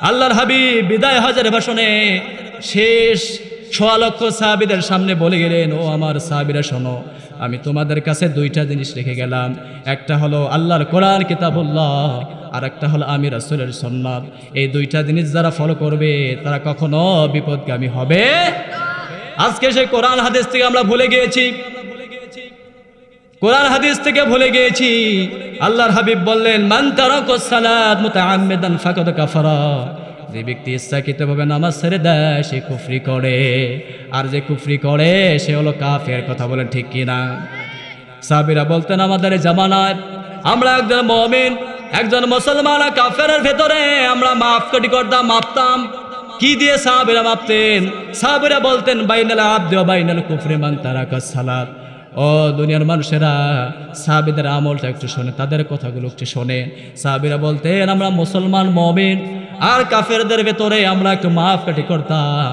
আল্লাহর হাবিব বিদায় হজের ভাষণে শেষ 6 লক্ষ সাহাবীদের সামনে বলে গেলেন, ও আমার সাহাবীরা শোনো, আমি তোমাদের কাছে 2টা জিনিস রেখে গেলাম। একটা হলো আল্লাহর কোরআন কিতাবুল্লাহ, আর একটা হলো আমি রাসূলের সুন্নাত। এই 2টা জিনিস যারা ফলো করবে তারা কখনো বিপদগামী হবে। আজকে সেই কোরআন হাদিস থেকে আমরা ভুলে গিয়েছি, কোরআন হাদিস থেকে ভুলে গিয়েছি। আল্লাহর হাবিব বললেন মান তারাকাস সালাত মুতাআম্মিদান ফাকাদ কাফারা। যে ব্যক্তি ইচ্ছাকৃতভাবে নামাজ ছেড়ে দেয় সে কুফরি করে, আর যে কুফরি করে সে হলো কাফের। কথা বলেন ঠিক কিনা? সাহাবীরা বলতেন আমাদের জামানায় আমরা একজন মুমিন, একজন মুসলমান কাফেরের ভেতরে আমরা মাপকাঠি করতাম, মাপতাম। কি দিয়ে সাহাবীরা মাপতেন? সাহাবীরা বলতেন বাইনাল আবদি ওয়া বাইনাল কুফরি মান তারাকাস সালাত। ও দুনিয়ার মানুষেরা, সাহাবীদের আমলটা একটু শোনে, তাদের কথাগুলো একটু শোনে। সাহাবীরা বলতেন আমরা মুসলমান মুমিন, আর কাফেরদের ভেতরে আমরা একটু মাপকাঠি করতাম।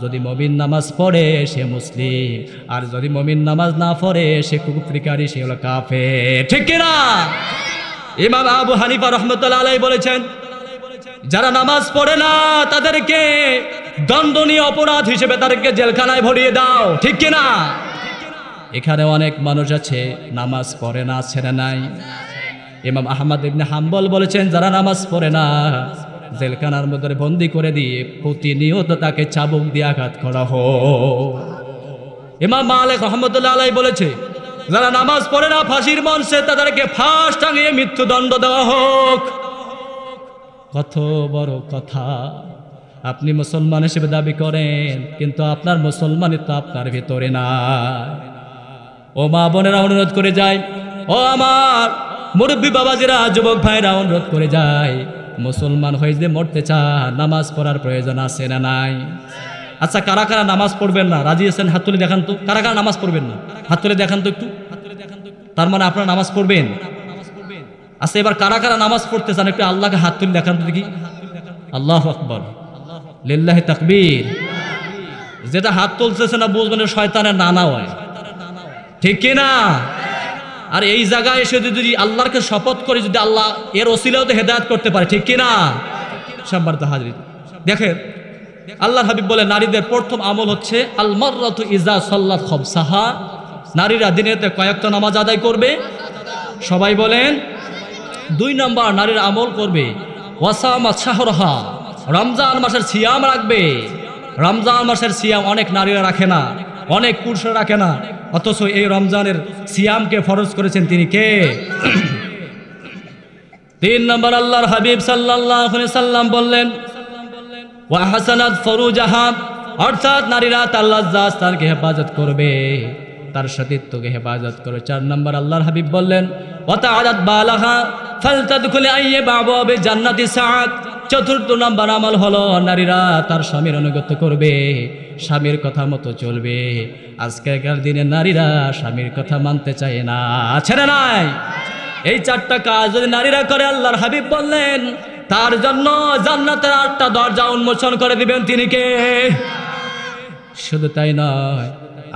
যদি মুমিন নামাজ পড়ে সে মুসলিম, আর যদি মুমিন নামাজ না পড়ে সে কুফরিকারী, সে হলো কাফের। ঠিক কিনা? ইমাম আবু হানিফা রাহমাতুল্লাহ আলাইহি বলেছেন যারা নামাজ পড়ে না তাদেরকে দণ্ডনীয় অপরাধ হিসেবে তাদেরকে জেলখানায় ভরিয়ে দাও। ঠিক কিনা? এখানে অনেক মানুষ আছে নামাজ পড়ে না, ছেড়ে নাই। ইমাম আহমদ ইবনে হাম্বল বলেছেন যারা নামাজ পড়ে না জেলখানার মধ্যে বন্দী করে দিয়ে প্রতিনিয়ত তাকে চাবুক দিয়ে আঘাত করা হোক। ইমাম মালিক রাহমাতুল্লাহ আলাইহি বলেছে যারা নামাজ পড়ে না ফাঁসির মঞ্চে তাদেরকে ফাঁস টাঙিয়ে মৃত্যুদণ্ড দেওয়া হোক। কত বড় কথা! আপনি মুসলমান হিসেবে দাবি করেন, কিন্তু আপনার মুসলমানিত্ব আপনার ভিতরে না। ও মা বোনেরা, অনুরোধ করে যায়, ও আমার মুরব্বী বাবাজিরা, যুবক ভাইরা, অনুরোধ করে যায়, মুসলমান হয়ে যে মরতে চান নামাজ পড়ার প্রয়োজন আছে না নাই? আচ্ছা, কারা কারা নামাজ পড়বেন না রাজি আছেন? হাত তুলে দেখান তো। কারা কারা নামাজ পড়বেন না হাত তুলে দেখান তো একটু। তার মানে আপনারা নামাজ পড়বেন। আচ্ছা, এবার কারা কারা নামাজ পড়তে চান একটু আল্লাহকে হাত তুলে দেখান তো দেখি। আল্লাহু আকবার, লিল্লাহি তাকবীর। যেটা হাত তুলতেছে না বুঝবেন শয়তানের নানা হয়। ঠিক কিনা? আর এই জায়গায় এসে যদি আল্লাহকে শপথ করে যদি আল্লাহ এর ওসিলাও তো হেদায়েত করতে পারে। ঠিক কিনা? সম্মানিত হাজির, দেখেন আল্লাহর হাবিব বলে নারীদের প্রথম আমল হচ্ছে আল মাররাতু ইজা সাল্লাত খামসাহা। নারীরা দিনেতে কয়েকটা নামাজ আদায় করবে। সবাই বলেন। 2 নম্বর নারীর আমল করবে ওয়াসামা শাহরহা, রমজান মাসের সিয়াম রাখবে। রমজান মাসের সিয়াম অনেক নারীরা রাখে না, অনেক পুরুষরা রাখে না, অথচ এই রমজানের সিয়ামকে ফরজ করেছেন তিনি কে? 3 নম্বর আল্লাহর হাবিব সাল্লাল্লাহু আলাইহি সাল্লাম বললেন ওয়া হাসানাত ফুরুজাহা, অর্থাৎ নারীরা তার লজ্জাস্থানকে হেফাজত করবে, তার সতীত্বকে হেফাজত করবে। 4 নম্বর আল্লাহর হাবিব বললেন ওয়া তাআলাত বালাহা ফালতাদখুল আইয়্যা আবওয়াবে জান্নাতি সাআত। 4র্থ নম্বর আমল হলো নারীরা তার স্বামীর আনুগত্য করবে, স্বামীর কথা মতো চলবে। আজকের দিনে নারীরা স্বামীর কথা মানতে চায় না, আছে না নাই? এই 4টা কাজ যদি নারীরা করে, আল্লাহর হাবিব বললেন তার জন্য জান্নাতের 8টা দরজা উন্মোচন করে দিবেন তিনি কে? শুধু তাই নয়,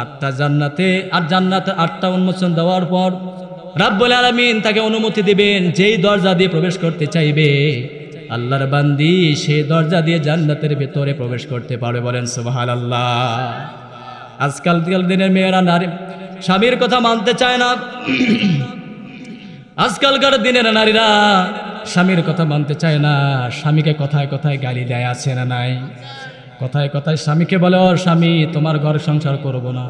8টা জান্নাতে আর জান্নাতের 8টা উন্মোচন দেওয়ার পর রাব্বুল আলামিন তাকে অনুমতি দিবেন, যেই দরজা দিয়ে প্রবেশ করতে চাইবে আল্লাহর বান্দি সেই দরজা দিয়ে জান্নাতের ভেতরে প্রবেশ করতে পারবে। বলেন সুবহানাল্লাহ। আজকালকার দিনের মেয়েরা নারী স্বামীর কথা মানতে চায় না। আজকালকার দিনের নারীরা স্বামীর কথা মানতে চায় না, স্বামীকে কথায় কথায় গালি দেয়, আছে না নাই? কথায় কথায় স্বামীকে বলে ও স্বামী তোমার ঘর সংসার করব না,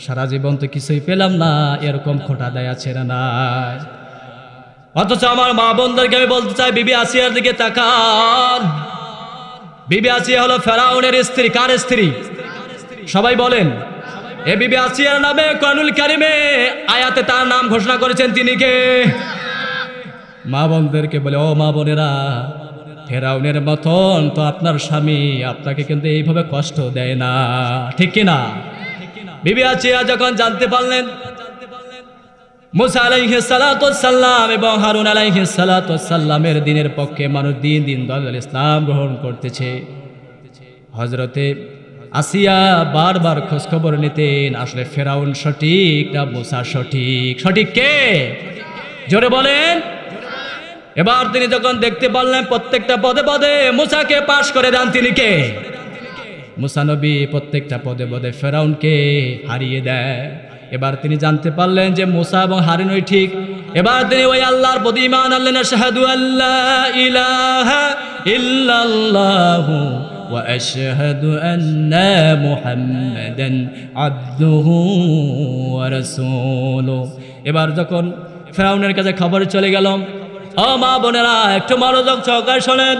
সারা জীবন তো কিছুই পেলাম না, এরকম খোঁটা দেয়, আছে না নাই? অথচ আমার মা বোনদেরকে আমি বলতে চাই, বিবি আসিয়ার দিকে তাকান। বিবি আসিয়া হলো ফেরাউনের স্ত্রী। কার স্ত্রী? সবাই বলেন। এ বিবি আসিয়ার নামে কোরআনুল কারিমে আয়াতে তার নাম ঘোষণা করেছেন তিনি কে? মা বোনদেরকে বলে ও মা বোনেরা, ফেরাউনের মতন তো আপনার স্বামী আপনাকে কিন্তু এইভাবে কষ্ট দেয় না, ঠিক কিনা? বিবি আসিয়া যখন জানতে পারলেন মুসা আলাইহিস সালাতু ওয়াসসালাম এবং হারুন আলাইহিস সালাতু ওয়াসসালামের দিনের পক্ষে মানুষ দিন দিন দলাল ইসলাম গ্রহণ করতেছে, হযরতে আসিয়া বারবার খোঁজ খবর নিতেন আসলে ফেরাউন সঠিক না মুসা সঠিক? সঠিক কে? জোরে বলেন। এবার তিনি যখন দেখতে পারলেন প্রত্যেকটা পদে পদে মুসাকে পাশ করে দেন, তিনি কে? মুসা নবী প্রত্যেকটা পদে পদে ফেরাউনকে হারিয়ে দেয়। এবার তিনি জানতে পারলেন যে মুসা এবং হারুনই ঠিক। এবার তিনি ওই আল্লাহর প্রতি ঈমান আনলেন, আশহাদু আল্লা ইলাহা ইল্লাল্লাহু ওয়া আশহাদু আন্না মুহাম্মাদান আবদুহু ওয়া রাসূলুহু। এবার যখন ফেরাউনের কাছে খবর চলে গেল, ও মা বোনেরা একটু মনোযোগ সহকারে শোনেন,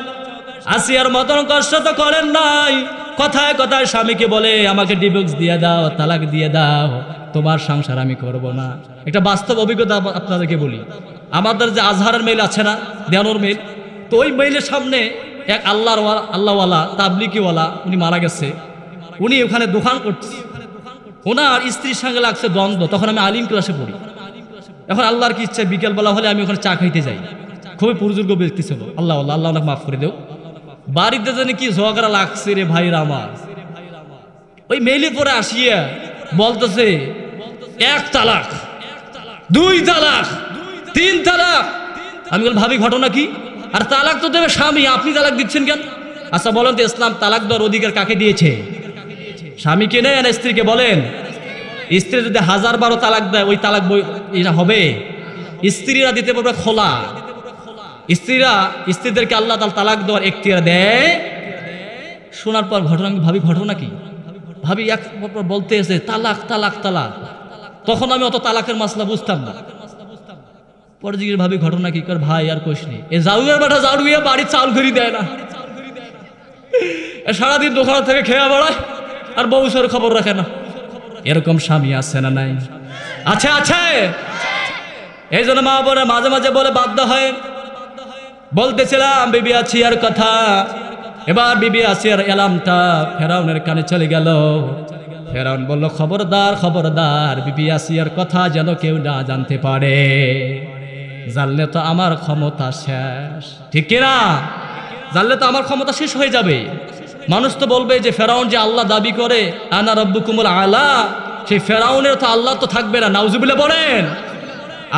আসিয়ার মতন কষ্ট তো করেন নাই, কথায় কথায় স্বামীকে বলে আমাকে ডিভোর্স দিয়ে দাও, তালাক দিয়ে দাও, তোমার সংসার আমি করব না। একটা বাস্তব অভিজ্ঞতা আপনাদেরকে বলি। আমাদের যে আজহারের মেইল আছে না, দেওয়ানোর মেইল, তো ওই মেইলের সামনে এক আল্লাহওয়ালা তাবলিগিওয়ালা উনি মারা গেছে। উনি ওখানে দোকান করছে, ওনার স্ত্রীর সঙ্গে লাগছে দ্বন্দ্ব। তখন আমি আলিম ক্লাসে পড়ি। এখন আল্লাহর কি ইচ্ছা বিকেলবেলা হলে আমি ওখানে চা খাইতে যাই। খুবই বুজুর্গ ব্যক্তি ছিল, আল্লাহ ওনাকে মাফ করে দেও। বাড়িতে জানি কি ঝগড়া লাগছে রে ভাইরা আমার। ওই মেইলের পরে আসিয়া বলতেছে 1 তালাক, 2 তালাক, 3 তালাক। আমি বল ভাবি ঘটনা কি? আর তালাক তো দেবে স্বামী, আপনি তালাক দিচ্ছেন কেন? আচ্ছা বলেন তো ইসলাম তালাক দেওয়ার অধিকার কাকে দিয়েছে? স্বামীকে নেন, স্ত্রীকে বলেন। স্ত্রী যদি 1000-12 তালাক দেয় ওই তালাক এটা হবে? স্ত্রীরা দিতে পারবে খোলা। স্ত্রীদেরকে আল্লাহ তাআলা তালাক দেওয়ার এখতিয়ার দেয়। শোনার পর ঘটনা ভাবি ঘটনা কি? ভাবি এক বলতে এসে তালাক তালাক তালাক। তখন আমি অত তালাকের মাসলা বুঝতাম না। পরে জিজ্ঞেস ভাবি ঘটনা কি? কর ভাই আর কোশ নেই, এ জাউয়ের বেটা জাউয়ে বাড়ির চাল ঘুরি দেয় না, সারাদিন দোকান থেকে খেয়ে বেড়ায় আর বউসের খবর রাখে না। এরকম স্বামী আছে না নাই? আছে আছে। এই জন্য মা বোনের মাঝে মাঝে বলে বাধ্য হয়। বলতেছিলাম বিবি আসিয়ার কথা। এবার বিবি আসিয়ার এলামটা ফেরাউনের কানে চলে গেল। ফেরাউন বলল খবরদার খবরদার, বিবি আসিয়ার কথা যেন কেউ না জানতে পারে, জানলে তো আমার ক্ষমতা শেষ। ঠিক কিনা? জানলে তো আমার ক্ষমতা শেষ হয়ে যাবে। মানুষ তো বলবে যে ফেরাউন যে আল্লাহ দাবি করে আনা রব্বুকুমুল আলা, সেই ফেরাউনের তো আল্লাহ তো থাকবে না, নাউজুবিল্লাহ বলেন।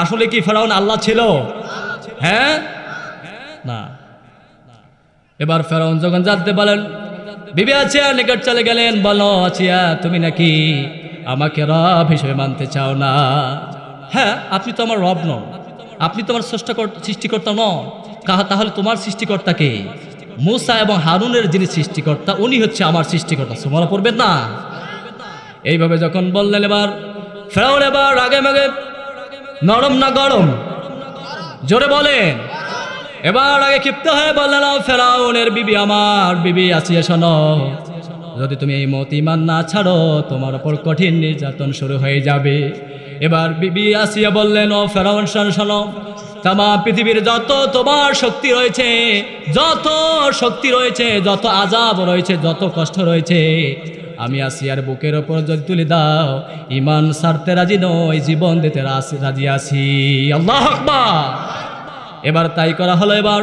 আসলে কি ফেরাউন আল্লাহ ছিল? হ্যাঁ না। এবার ফেরাউন যখন জানতে পারলেন, বিবি আসিয়া নিকট চলে গেলেন, বলো আসিয়া তুমি নাকি আমাকে রব হিসেবে মানতে চাও না? হ্যাঁ, আপনি তো আমার রব নন, আপনি তো আমার সৃষ্টিকর্তা নন, তাহলে তোমার সৃষ্টিকর্তা কে? মূসা এবং হারুনের যিনি সৃষ্টিকর্তা উনি হচ্ছে আমার সৃষ্টিকর্তা। সুবহানাল্লাহ পড়বেন না? এইভাবে যখন বললেন, এবার ফেরাউন এবার আগে মাগে নরম না গরম? জোরে বলেন। এবার আগে ক্ষিপ্ত হয়ে বললেন, ফেরাউনের বিবি, আমার বিবি আসিয়া শোনো, যদি তুমি এই মত ঈমান না ছাড়ো তোমার উপর কঠিন নির্যাতন শুরু হয়ে যাবে। এবার বিবি আসিয়া বললেন, ও ফেরাউন শোনো, তামাম পৃথিবীর যত তোমার শক্তি রয়েছে, যত আযাব রয়েছে, যত কষ্ট রয়েছে, আমি আসিয়ার বুকের ওপর যদি তুলে দাও, ঈমান ছাড়তে রাজি নই, জীবন দিতে রাজি আছি। আল্লাহু আকবার। এবার তাই করা হলো। এবার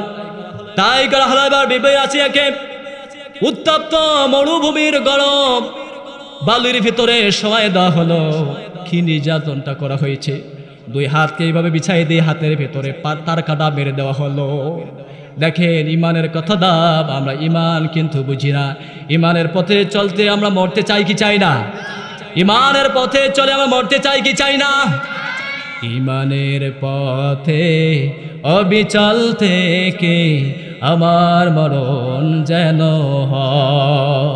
বিবি আসিয়াকে উত্তপ্ত মরুভূমির গরম বালুর ভিতরে শোয়াই দেওয়া হলো। কি নির্যাতনটা করা হয়েছে! 2 হাতকে এইভাবে বিছাই দিয়ে হাতের ভেতরে তার কাটা মেরে দেওয়া হলো। দেখেন ঈমানের কথা দাম, আমরা ঈমান কিন্তু বুঝি না। ঈমানের পথে চলতে আমরা মরতে চাই কি চাই না? ঈমানের পথে চলে আমরা মরতে চাই কি চাই না? ঈমানের পথে অবিচল থেকে আমার মরণ যেন হয়।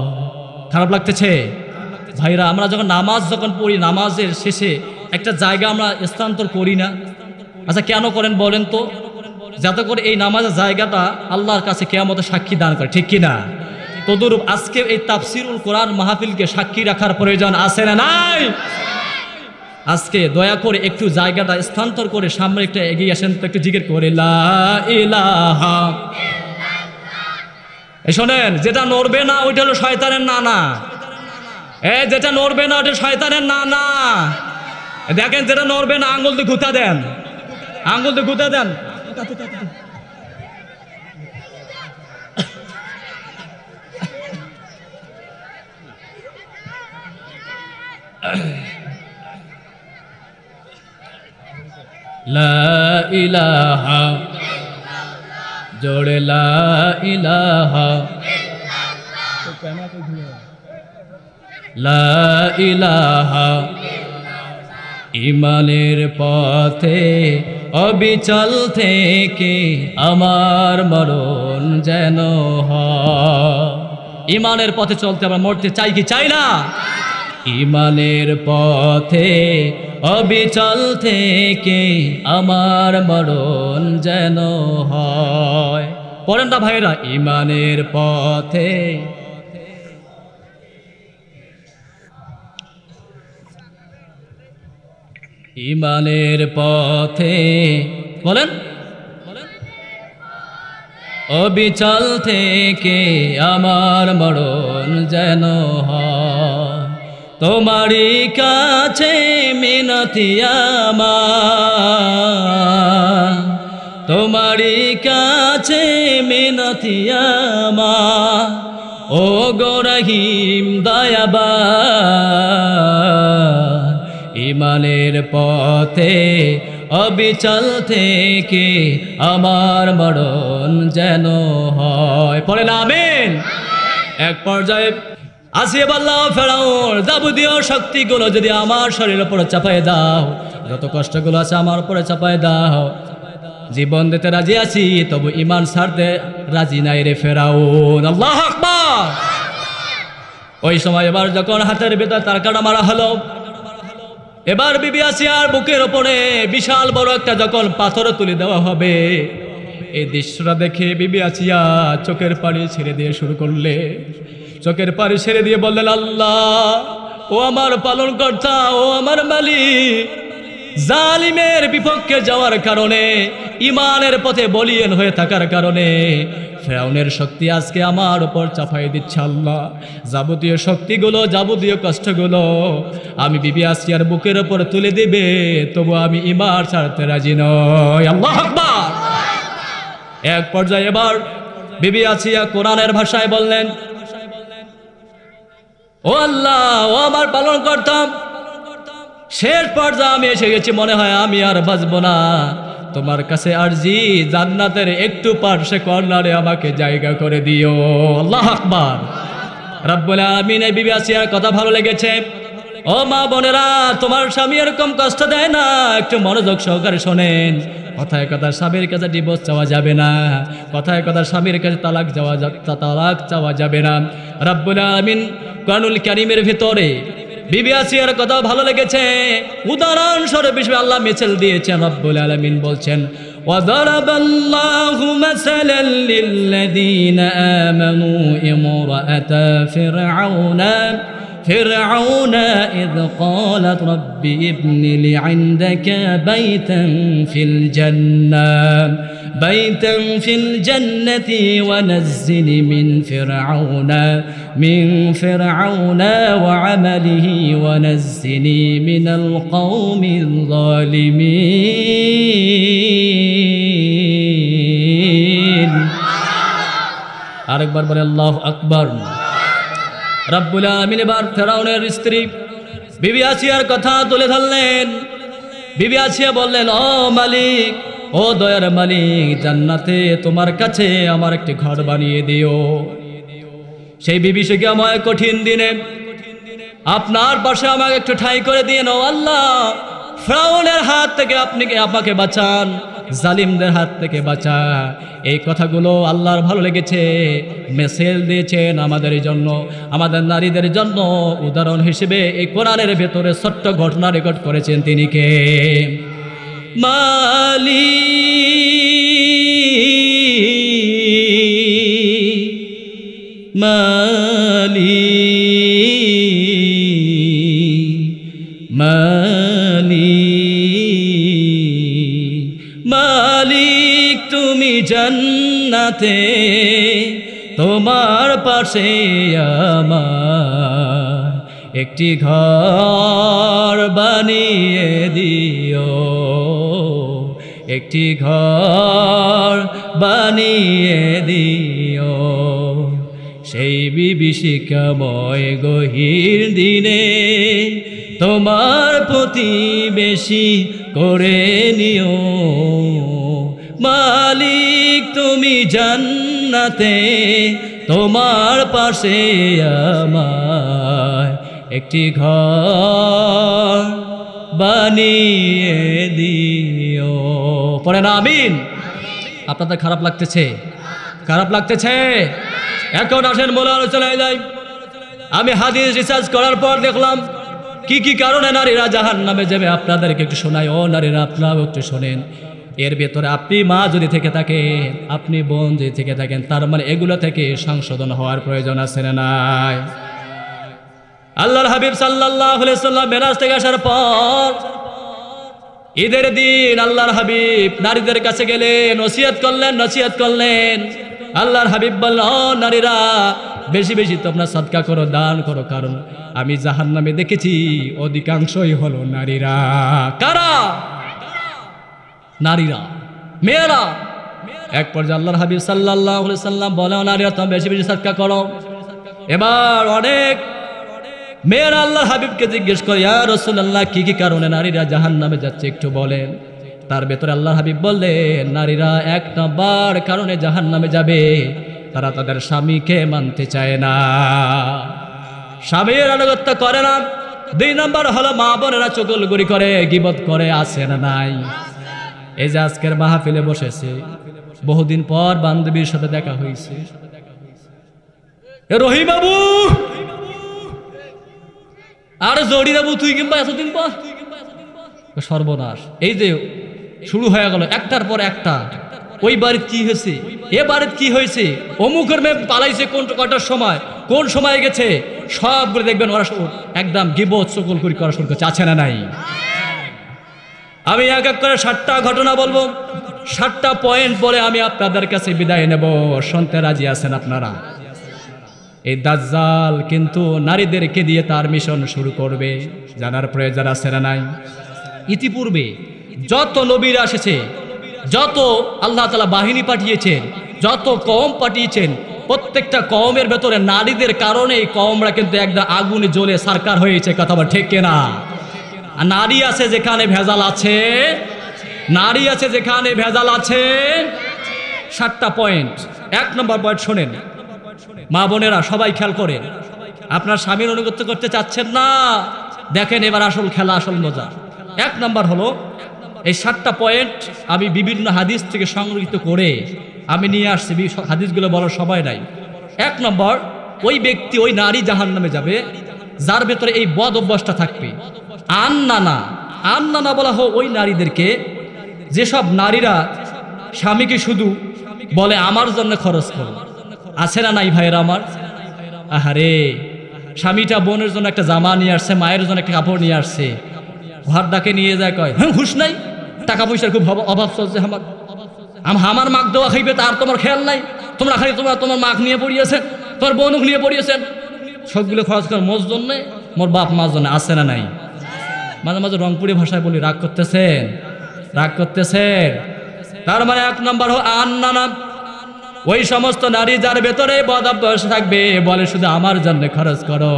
খারাপ লাগতেছে ভাইরা? আমরা যখন নামাজ পড়ি, নামাজের শেষে একটা জায়গা আমরা স্থানান্তর করি না? আচ্ছা কেন করেন বলেন তো? যাতে করে এই নামাজের জায়গাটা আল্লাহর কাছে কিয়ামতে সাক্ষী দান করে, ঠিক কিনা? তদুরূপ আজকে এই তাফসিরুল কোরআন মাহফিলকে সাক্ষী রাখার প্রয়োজন আছে না নাই? আজকে দয়া করে একটু জায়গাটা স্থানান্তর করে সামনে একটু এগিয়ে আসেন তো, একটু জিকির করে লা ইলাহা। শোনেন, যেটা নড়বে না ওইটা হলো শয়তানের নানা। যেটা নড়বে না ওটা শয়তানের নানা। দেখেন, যেটা নড়বে না আঙ্গুল দিয়ে ঘুতা দেন, আঙ্গুল দিয়ে ঘুতা দেন। লা ইলাহা, জোরে লা ইলাহা, লা ইলাহা। ঈমানের পথে অবিচল থেকে আমার মরণ যেন হয়। ঈমানের পথে চলতে আমরা মরতে চাই কি চাই না? ঈমানের পথে অবিচল থেকে আমার মরণ যেন হয়। পড়েন না ভাইরা, ঈমানের পথে। ঈমানের পথে বলেন, অবিচল থেকে আমার মরণ যেন হয়। তোমারই কাছে মিনতি আমার, তোমারই কাছে মিনতি আমার, ও গো রহিম দয়াবান। ঈমানের পথে অবিচল থেকে আমার মরণ যেন হয়। পড়েন আমিন। এক পর্যায়ে আসিয়া বলল, ফেরাউন যাবতীয় শক্তিগুলো যদি আমার শরীরের উপরে চাপাই দাও, যত কষ্টগুলো আছে আমার উপরে চাপাই দাও, জীবন দিতে রাজি আছি, তবু ঈমান ছাড়তে রাজি নাই রে ফেরাউন। আল্লাহু আকবার। ওই সময় এবার যখন হাতের ভিতর তার কাটা মারা হলো, এবার বিবি আসিয়ার বুকের ওপরে বিশাল বড় একটা যখন পাথর তুলে দেওয়া হবে, এই দৃশ্যটা দেখে বিবি আসিয়া চোখের পানি ছেড়ে দিয়ে শুরু করলে, চোখের পানি ছেড়ে দিয়ে বললেন, আল্লাহ, ও আমার পালনকর্তা, ও আমার মালিক, জালিমের বিপক্ষে যাওয়ার কারণে, ঈমানের পথে বলিয়ান হয়ে থাকার কারণে ফেরাউনের শক্তি আজকে আমার উপর চাপাই দিচ্ছে। আল্লাহ, যাবতীয় শক্তিগুলো, যাবতীয় কষ্টগুলো আমি বিবি আসিয়ার বুকের উপর তুলে দিবে, তবু আমি ঈমান ছাড়তে রাজি নই। আল্লাহু আকবার। এক পর্যায়ে এবার বিবি আসিয়া কোরআনের ভাষায় বললেন, ও আল্লাহ, ও আমার পালনকর্তা, শেষ পর্যায়ে আমি এসে গেছি, মনে হয় আমি আর বাঁচব না। তোমার কাছে আরজি, জান্নাতের একটু পার্শ্বে কর্নারে আমাকে জায়গা করে দিও। আল্লাহু আকবার। রব্বুল আমিন বিবি আসিয়ার কথা ভালো লেগেছে। ও মা বোনেরা, তোমার স্বামী এরকম কষ্ট দেয় না, একটু মনোযোগ সহকারে শোনেন। কথায় কথা স্বামীর কাছে ডিভোর্স চাওয়া যাবে না, কথায় কথা স্বামীর কাছে তালাক চাওয়া যাবে না। রব্বুল আলামিন কোরআনুল কারীমের ভিতরে বিবি আসিয়ার কথা ভালো লেগেছে, উদাহরণস্বরূপ হিসেবে আল্লাহ মিসাল দিয়েছেন। রব্বুল আলামিন বলছেন وضرب الله مثلا للذين آمنوا امرأة فرعون إذ قالت رب ابن لي عندك بيتا في الجنة ونزل من فرعون وعمله ونزني من القوم الظالمين আরেকবার বলে আল্লাহু আকবার। রব্বুল আলামিন এবার ফেরাউনের স্ত্রী বিবি আসিয়ার কথা তুলে ধরলেন। বিবি আসিয়া বললেন, ও মালিক, ও দয়ার মালিক, জান্নাতে তোমার কাছে আমার একটি ঘর বানিয়ে দিও। সেই বিভীষিকাময় কঠিন দিনে আপনার পাশে আমাকে একটু ঠাঁই করে দিয়ে নাও আল্লাহ। ফেরাউনের হাত থেকে আপনি আমাকে বাঁচান, জালিমদের হাত থেকে বাঁচা। এই কথাগুলো আল্লাহর ভালো লেগেছে, মেসেজ দিয়েছেন আমাদের জন্য, আমাদের নারীদের জন্য। উদাহরণ হিসেবে এই কোরআনের ভেতরে ছোট্ট ঘটনা রেকর্ড করেছেন তিনি কে? মালিক তুমি জান্নাতে তোমার পাশে আমার একটি ঘর বানিয়ে দিও, একটি ঘর বানিয়ে দিও। সেই বিভীষিকাময় গহীর দিনে তোমার প্রতিবেশী করে নিও। মালিক তুমি জান্নাতে তোমার পাশে আমার একটি ঘর বানিয়ে দিও। পড়েন আমিন। আপনাদের খারাপ লাগতেছে? খারাপ লাগতেছে? এখন আসেন মূল আলোচনায় যাই। আমি হাদিস রিসার্চ করার পর দেখলাম কি কি কারণে নারীরা জাহান্নামে যাবে। আপনাদেরকে একটু শোনাই। ও নারীরা, আপনারাও একটু শোনেন। এর ভেতরে আপনি মা যদি থেকে থাকেন, আপনি বোন যদি থেকে থাকেন, তার মানে এগুলো থেকে সংশোধন হওয়ার প্রয়োজন আছে না নাই? আল্লাহর হাবিব সাল্লাল্লাহু আলাইহি সাল্লাম মেরাজ থেকে আসার পর ঈদের দিন আল্লাহর হাবিব নারীদের কাছে গেলেন, নসিহত করলেন। আল্লাহর হাবিব বললেন, ও নারীরা, বেশি বেশি তোমরা সাদকা করো, দান করো, কারণ আমি জাহান্নামে দেখেছি অধিকাংশই হলো নারীরা। কারা? নারীরা, মেয়েরা। এক পর্যায়ে আল্লাহর হাবিব সাল্লাল্লাহু আলাইহি সাল্লাম বলেন, নারীরা তোমরা বেশি বেশি সাদকা করো। এবার অনেক মেয়েরা আল্লাহর হাবিবকে জিজ্ঞেস করে, ইয়া রাসূলুল্লাহ, কি কি কারণে নারীরা জাহান্নামে যাচ্ছে একটু বলেন। তার ভেতরে আল্লাহর হাবিব বললেন, নারীরা এক নাম্বার কারণে জাহান্নামে যাবে, তারা তাদের স্বামীকে মানতে চায় না, স্বামীর আনুগত্য করে না। 2 নাম্বার হলো মা বোনেরা চুগলখড়ি করে, গীবত করে, আছে না নাই? এই যে আজকের মাহফিলে বসেছে, বহুদিন পর বান্ধবীর সাথে দেখা হয়েছে। রহিম বাবু আর জড়ি বাবু, তুই কিংবা এতদিন পর? সর্বনাশ। এই যে শুরু হয়ে গেল একটার পর একটা। ওই বাড়িতে কি হয়েছে, এ বাড়িতে কি হয়েছে, অমুকের মেয়ে পালাইছে কটার সময়, কোন সময় গেছে, সবগুলো দেখবেন ওরা একদম গীবত চুগলখড়ি করা শুরু করছে, আছে না নাই? আমি এক এক করে 7টা ঘটনা বলবো, 7টা পয়েন্ট বলে আমি আপনাদের কাছে বিদায় নেব। শুনতে রাজি আছেন আপনারা? এই দাজ্জাল কিন্তু নারীদেরকে দিয়ে তার মিশন শুরু করবে, জানার প্রয়োজন আছে না নাই? ইতিপূর্বে যত নবীরা এসেছে, যত আল্লাহ তাআলা বাহিনী পাঠিয়েছেন, যত কওম পাঠিয়েছেন, প্রত্যেকটা কওমের ভেতরে নারীদের কারণে কওমরা কিন্তু একদম আগুনে জ্বলে সারকার হয়েছে। কথা বল ঠিক কিনা? আর নারী আছে যেখানে ভেজাল আছে, নারী আছে যেখানে ভেজাল আছে। 7টা পয়েন্ট। 1 নম্বর পয়েন্ট শোনেন, মা বোনেরা সবাই খেয়াল করেন। আপনার স্বামীর অনুগত্য করতে চাচ্ছেন না, দেখেন এবার আসল খেলা, আসল মজা। 1 নম্বর হলো এই 7টা পয়েন্ট আমি বিভিন্ন হাদিস থেকে সংগৃহীত করে আমি নিয়ে আসছি, হাদিসগুলো বলার সময় নাই। 1 নম্বর, ওই ব্যক্তি ওই নারী জাহান্নামে যাবে যার ভেতরে এই বদ অভ্যাসটা থাকবে। আন্নানা বলা হোক ওই নারীদেরকে যেসব নারীরা স্বামীকে শুধু বলে আমার জন্য খরচ করো। আছে না নাই ভাইয়েরা আমার? আহারে, স্বামীটা বোনের জন্য একটা জামা নিয়ে আসছে, মায়ের জন্য একটা কাপড় নিয়ে আসছে, ঘর ডাকে নিয়ে যায়, কয় হ্যাঁ হুশ নাই, টাকা পয়সার খুব অভাব চলছে, আমার মাক দেওয়া খাইবে তার তোমার খেয়াল নাই, তোমরা খালি তোমার মাক নিয়ে পড়িয়েছেন, তোমার বোনক নিয়ে পড়িয়েছেন, সবগুলো খরচ করে মোর জন্যে, মোর বাপ মার জন্য। আছে না নাই? মাঝে মাঝে রংপুরি ভাষায় বলি, রাগ করতেছেন? তার মানে 1 নম্বর আন্নানা, ওই সমস্ত নারী যার ভেতরে বদ অভ্যাস থাকবে, বলে শুধু আমার জন্য খরচ করো।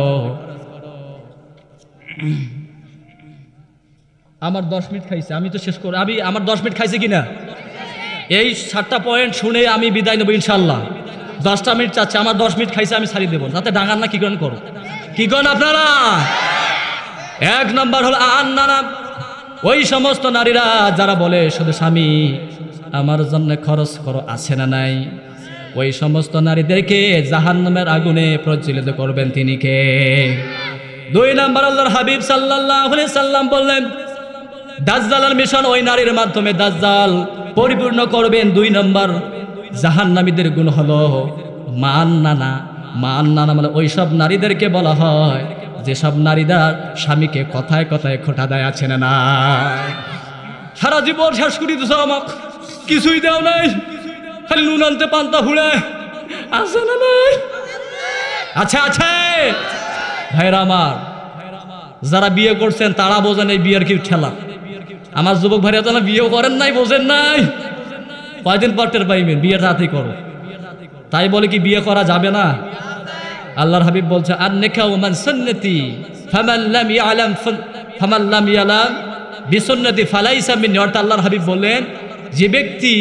আমার 10 মিনিট খাইছে, আমি তো শেষ করব। আমার 10 মিনিট খাইছে কিনা? এই 7টা পয়েন্ট শুনে আমি বিদায় নেবো ইনশাল্লাহ। 10টা মিনিট চাচ্ছে, আমার 10 মিনিট খাইছে, আমি ছাড়িয়ে দেবো, যাতে ডাঙার না কি করেন করো, কি করেন আপনারা? 1 নম্বর হলো আন্নানা, ওই সমস্ত নারীরা যারা বলে শুধু স্বামী আমার জন্য খরচ করো। আছে না নাই? ওই সমস্ত নারীদেরকে জাহান্নামের আগুনে প্রজ্বলিত করবেন তিনি কে? 2 নম্বর, আল্লাহর হাবিব সাল্লাল্লাহু আলাইহি সাল্লাম বললেন দাজ্জালের মিশন ওই নারীর মাধ্যমে দাজ্জাল পরিপূর্ণ করবেন। 2 নম্বর, জাহান্নামীদের গুণ হলো মান্নানা মানে ওই সব নারীদেরকে বলা হয় যেসব নারীরা স্বামীকে কথায় কথায় খোঁটা দেয়। আছে না না? সারা জীবন শেষ করে দিছো, আমাকে কিছুই দেও নাই, খালি নুন আনতে পান্তা ফুড়ে। আছে না নাই? আচ্ছা ভাইরা আমার, যারা বিয়ে করছেন তারা বোঝেন এই বিয়ের কি ঠেলা। আমার যুবক ভাইরা তো বিয়ে করেন নাই, বোঝেন নাই, কয়দিন পর টের পাইবেন। বিয়ের রাতেই করো, তাই বলে কি বিয়ে করা যাবে না? আল্লাহর হাবিব বলছে আন-নিকাহু মান সুন্নতি ফামান লাম ইয়ালাম বিসুন্নতি ফালাইসা মিন্নি। অর্থাৎ আল্লাহর হাবিব বললেন, যে ব্যক্তি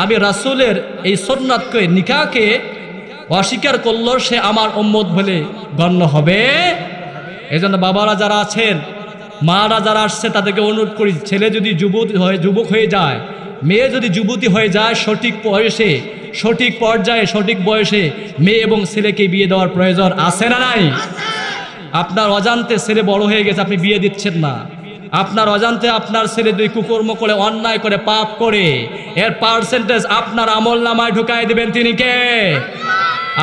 আমি রাসূলের এই সুন্নাতকে, নিকাহকে অস্বীকার করলো, সে আমার উম্মত বলে গণ্য হবে। এজন্য বাবারা যারা আছেন, মারা যারা আসছে, তাদেরকে অনুরোধ করি, ছেলে যদি যুবক হয়ে যায়, মেয়ে যদি যুবতী হয়ে যায়, সঠিক বয়সে, সঠিক পর্যায়ে, সঠিক বয়সে মেয়ে এবং ছেলেকে বিয়ে দেওয়ার প্রয়োজন আছে না নাই? আপনার অজান্তে ছেলে বড় হয়ে গেছে, আপনি বিয়ে দিচ্ছেন না। আপনার অজান্তে আপনার ছেলে যদি কুকর্ম করে, অন্যায় করে, পাপ করে, এর পার্সেন্টেজ আপনার আমল নামায় ঢুকাই দেবেন তিনি কে?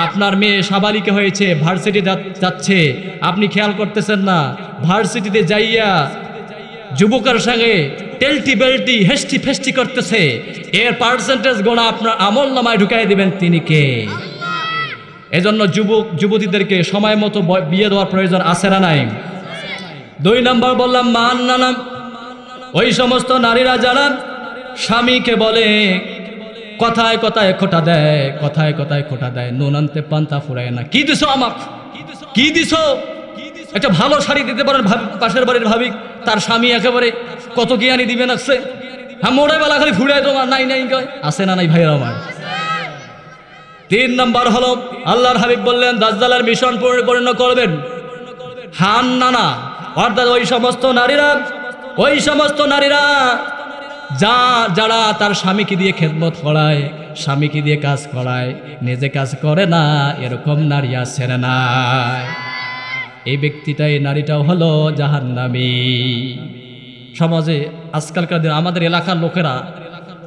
আপনার মেয়ে সাবালিকা হয়েছে, ভার্সিটি যাচ্ছে, আপনি খেয়াল করতেছেন না, ভার্সিটিতে যাইয়া যুবকের সঙ্গে টেলটি বেলটি হেস্টি ফেস্টি করতেছে, এর পার্সেন্টেজ গোনা আপনার আমল নামায় ঢুকাই দিবেন তিনি কে? এজন্য যুবতীদেরকে সময় মতো বিয়ে দেওয়ার প্রয়োজন আছে না নাই? 2 নম্বর বললাম মান্নানা, ওই সমস্ত নারীরা যারা স্বামীকে বলে কথায় কথায় খোঁটা দেয়, কথায় কথায় খোঁটা দেয়, নুন আনতে পান্তা ফুরায় না। কি দিছো আমাকে, কি দিছো? একটা ভালো শাড়ি দিতে পারেন, পাশের বাড়ির ভাবি, তার স্বামী একেবারে কত জ্ঞানী দিবেন আসছে, হ্যাঁ মোড়ে বেলা খালি ফুড়ায় তোমার নাই নাই কয়। আছে না নাই ভাইয়ের আমার? 3 নম্বর হলো আল্লাহর হাবিব বললেন দাজ্জালের মিশন পরিপূর্ণ করবেন হান্নানা, অর্থাৎ ওই সমস্ত নারীরা যারা তার স্বামীকে দিয়ে খেদমত করায়, স্বামীকে দিয়ে কাজ করায়, নিজে কাজ করে না, এরকম নারী আছে না নাই? এই ব্যক্তিটাই, নারীটাও হলো জাহান্নামী। সমাজে আজকালকার দিন আমাদের এলাকার লোকেরা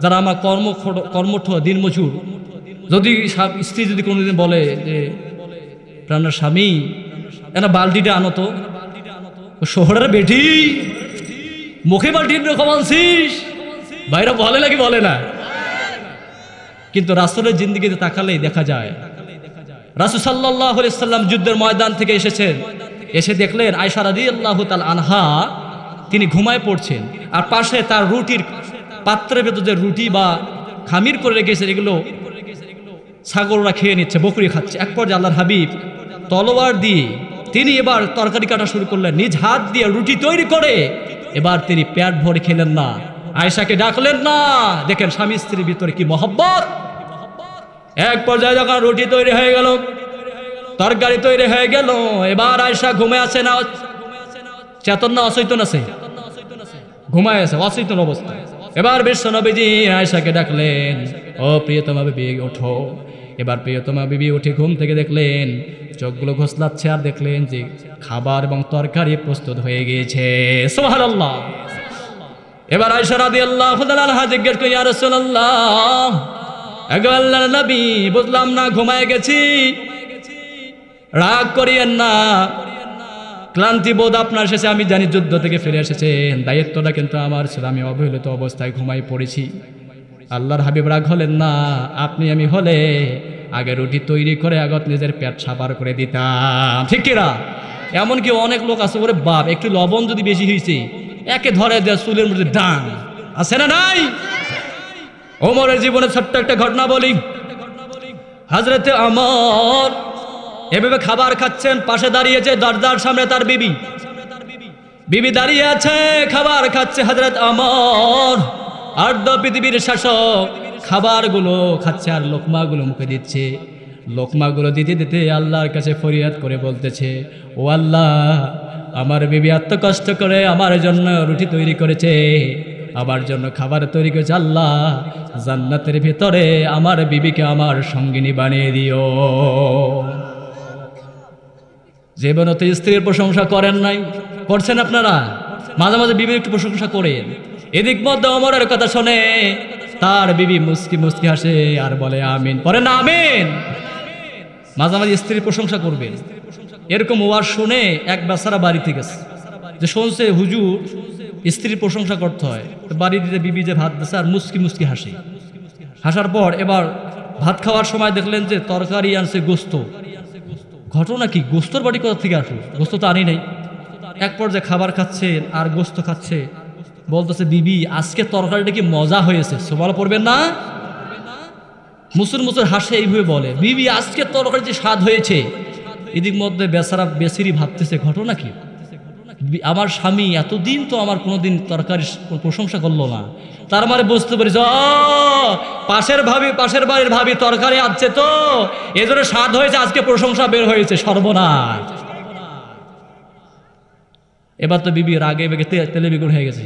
যারা আমার কর্মঠ দিনমজুর, যদি স্ত্রী যদি কোনোদিন বলে যে প্রাণের স্বামী এনা বালতিটা আনো তো, শহরের বেটি মুখে বালতি রকম আনছিস, বাইরে বলে নাকি বলে না? কিন্তু রাসূলের জিন্দেগিতে তাকালেই দেখা যায়, রাসূল সাল্লাল্লাহু আলাইহি সাল্লাম যুদ্ধের ময়দান থেকে এসেছেন, এসে দেখলেন আয়েশা রাদিয়াল্লাহু তাআলা আনহা তিনি ঘুমায় পড়ছেন, আর পাশে তার রুটির পাত্রের ভেতর যে রুটি বা খামির করে রেখেছে, এগুলো ছাগলরা খেয়ে নিচ্ছে, বকরি খাচ্ছে। এক পর্যায়ে আল্লাহর হাবিব তলোয়ার দিয়ে তিনি এবার তরকারি কাটা শুরু করলেন, নিজ হাত দিয়ে রুটি তৈরি করে। এবার তিনি পেট ভরে খেলেন না, আয়েশাকে ডাকলেন না। দেখেন স্বামী স্ত্রীর ভিতরে কি মহব্বত। এক পর্যায়ে যখন রুটি তৈরি হয়ে গেল, তরকারি তৈরি হয়ে গেল, এবার আয়েশা ঘুমে আছে না চেতন না অচেতন আছে? ঘুমায় আছে, অচেতন অবস্থা। এবার বিশ্বনবীজি আয়েশাকে ডাকলেন, ও প্রিয়তমা বিবি ওঠো। এবার প্রিয়তমা বিবি উঠে ঘুম থেকে দেখলেন, চোখগুলো ঘোষলাচ্ছে আর দেখলেন যে খাবার এবং তরকারি প্রস্তুত হয়ে গিয়েছে। সুবহানাল্লাহ। এবার আয়েশা রাদিয়াল্লাহু তাআলা আনহা জিজ্ঞেস করে, ইয়া রাসূলুল্লাহ, আগো আল্লাহর নবী, বুঝলাম না, ঘুমায় গেছি, রাগ করিয়েন না, ক্লান্তি বোধ আপনার শেষে, আমি জানি যুদ্ধ থেকে ফিরে এসেছেন, দায়িত্বটা কিন্তু আমার ছিল, আমি অবহেলিত অবস্থায় ঘুমাই পড়েছি। আল্লাহর হাবিব রাগ হলেন না, আপনি আমি হলে আগে রুটি তৈরি করে আগত নিজের পেট সাবার করে দিতাম, ঠিক কিনা? এমনকি অনেক লোক আছে, ওরে বাপ, একটু লবণ যদি বেশি হয়েছে একে ধরে দেয় চুলের মধ্যে ডাং, আছে না নাই? ওমরের জীবনে ছোট্ট একটা ঘটনা বলি। হযরতে ওমর এভাবে খাবার খাচ্ছেন, পাশে দাঁড়িয়েছে দরজার সামনে তার বিবি দাঁড়িয়ে আছে, খাবার খাচ্ছে হযরত ওমর, অর্ধ পৃথিবীর শাসক, খাবারগুলো খাচ্ছে আর লোকমাগুলো মুখে দিচ্ছে। লোকমাগুলো দিতে দিতে আল্লাহর কাছে ফরিয়াদ করে বলতেছে, ও আল্লাহ, আমার বিবি এত কষ্ট করে আমার জন্য রুটি তৈরি করেছে, আমার জন্য খাবার তৈরি করেছে, আল্লাহ জান্নাতের ভিতরে আমার বিবিকে আমার সঙ্গিনী বানিয়ে দিও। জীবনে তো স্ত্রীর প্রশংসা করেন নাই, করছেন আপনারা? মাঝে মাঝে বিবির একটু প্রশংসা করেন। এদিক মধ্যে ওমরের কথা শুনে তার বিবি মুস্কি মুস্কি হাসে আর বলে আমিন, পড়েন না আমিন। মাঝে মাঝে স্ত্রীর প্রশংসা করবেন। এরকম ওয়াজ শুনে এক বেচারা বাড়িতে গেছে, যে শুনছে হুজুর স্ত্রীর প্রশংসা করতে হয়, বাড়িতে বিবি যে ভাত দিচ্ছে আর মুস্কি মুস্কি হাসে। হাসার পর এবার ভাত খাওয়ার সময় দেখলেন যে তরকারি আনছে গোস্ত। ঘটনা কি, গোস্তর বাড়ি কোথা থেকে আসলো? গোস্ত তো আনি নাই। এক পর্যায়ে খাবার খাচ্ছে আর গোস্ত খাচ্ছে, বলতেছে বিবি আজকে তরকারিটা কি মজা হয়েছে, সুবহানাল্লাহ পড়বেন না? মুসুর মুসুর হাসে এইভাবে বলে, বিবি আজকে তরকারি যে স্বাদ হয়েছে। এদিক মধ্যে বেচারা বেসিরি ভাবতেছে ঘটনা কি, আমার স্বামী এতদিন তো আমার কোনোদিন তরকারি প্রশংসা করলো না, তার মানে বুঝতে পারি পাশের বাড়ির ভাবি তরকারি আছে তো এজন্য স্বাদ হয়েছে, আজকে প্রশংসা বের হয়েছে, সর্বনাশ। এবার তো বিবি রাগে বেগে তেলে বেগুন হয়ে গেছে,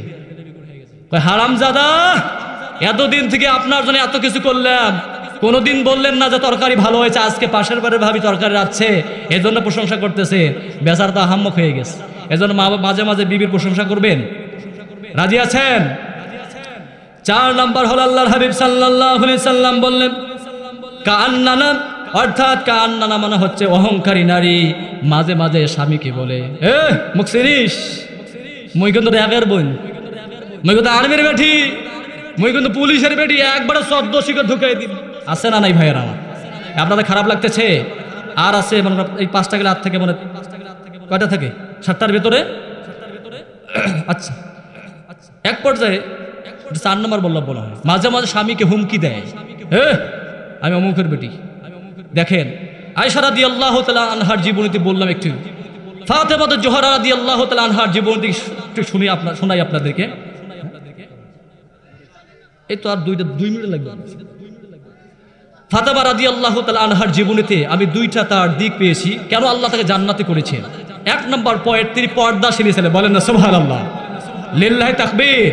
হারামজাদা, এতদিন থেকে আপনার জন্য এত কিছু করলাম, কোনোদিন বললেন না যে তরকারি ভালো হয়েছে, আজকে পাশের বাড়ির ভাবি তরকারি আছে এজন্য প্রশংসা করতেছে। বেচারা তো আহাম্মক হয়ে গেছে, এজন্য মাঝে মাঝে বিবির প্রশংসা করবেন। রাজি আছেন? 4 নম্বর হল আল্লাহর হাবিব সাল্লাল্লাহু আলাইহি সাল্লাম বললেন, কান্নানা, অর্থাৎ কান্নানা মানে হচ্ছে অহংকারী নারী মাঝে মাঝে স্বামীকে বলে, মুখ সিরিস, মুই কিন্তু র্যাবের বোন, মুই কিন্তু আর্মির বেটি, মুই কিন্তু পুলিশের বেটি, একবারে 14 শিখে ঢুকাই দিন। আছে না নাই ভাইয়েরা আমার? আপনাদের খারাপ লাগতেছে? আর আছে মানে এই 5টা গেলে হাত থেকে, মানে কয়টা থাকে? 7টার ভিতরে। আচ্ছা, এক পর্যায়ে 4 নম্বর বলা হয়, মাঝে মাঝে স্বামীকে হুমকি দেয়, আমি অমুকের বেটি। দেখেন আয়েশা রাদিয়াল্লাহু তাআলা আনহার জীবনীতে বললাম একটু, ফাতেমা জোহরা রাদিয়াল্লাহু তাআলা আনহার জীবনীতে একটু শোনাই আপনাদেরকে। এই তো আর 2 মিনিট লাগবে। ফাতেমা রাদিয়াল্লাহু তাআলা আনহার জীবনীতে আমি 2টা তার দিক পেয়েছি, কেন আল্লাহ তাকে জান্নাতে করেছেন। 1 নম্বর পয়েন্ট, তিনি পর্দাশীল ছিলেন, বলেন না সুবহানাল্লাহ, লিল্লাহি তাকবীর,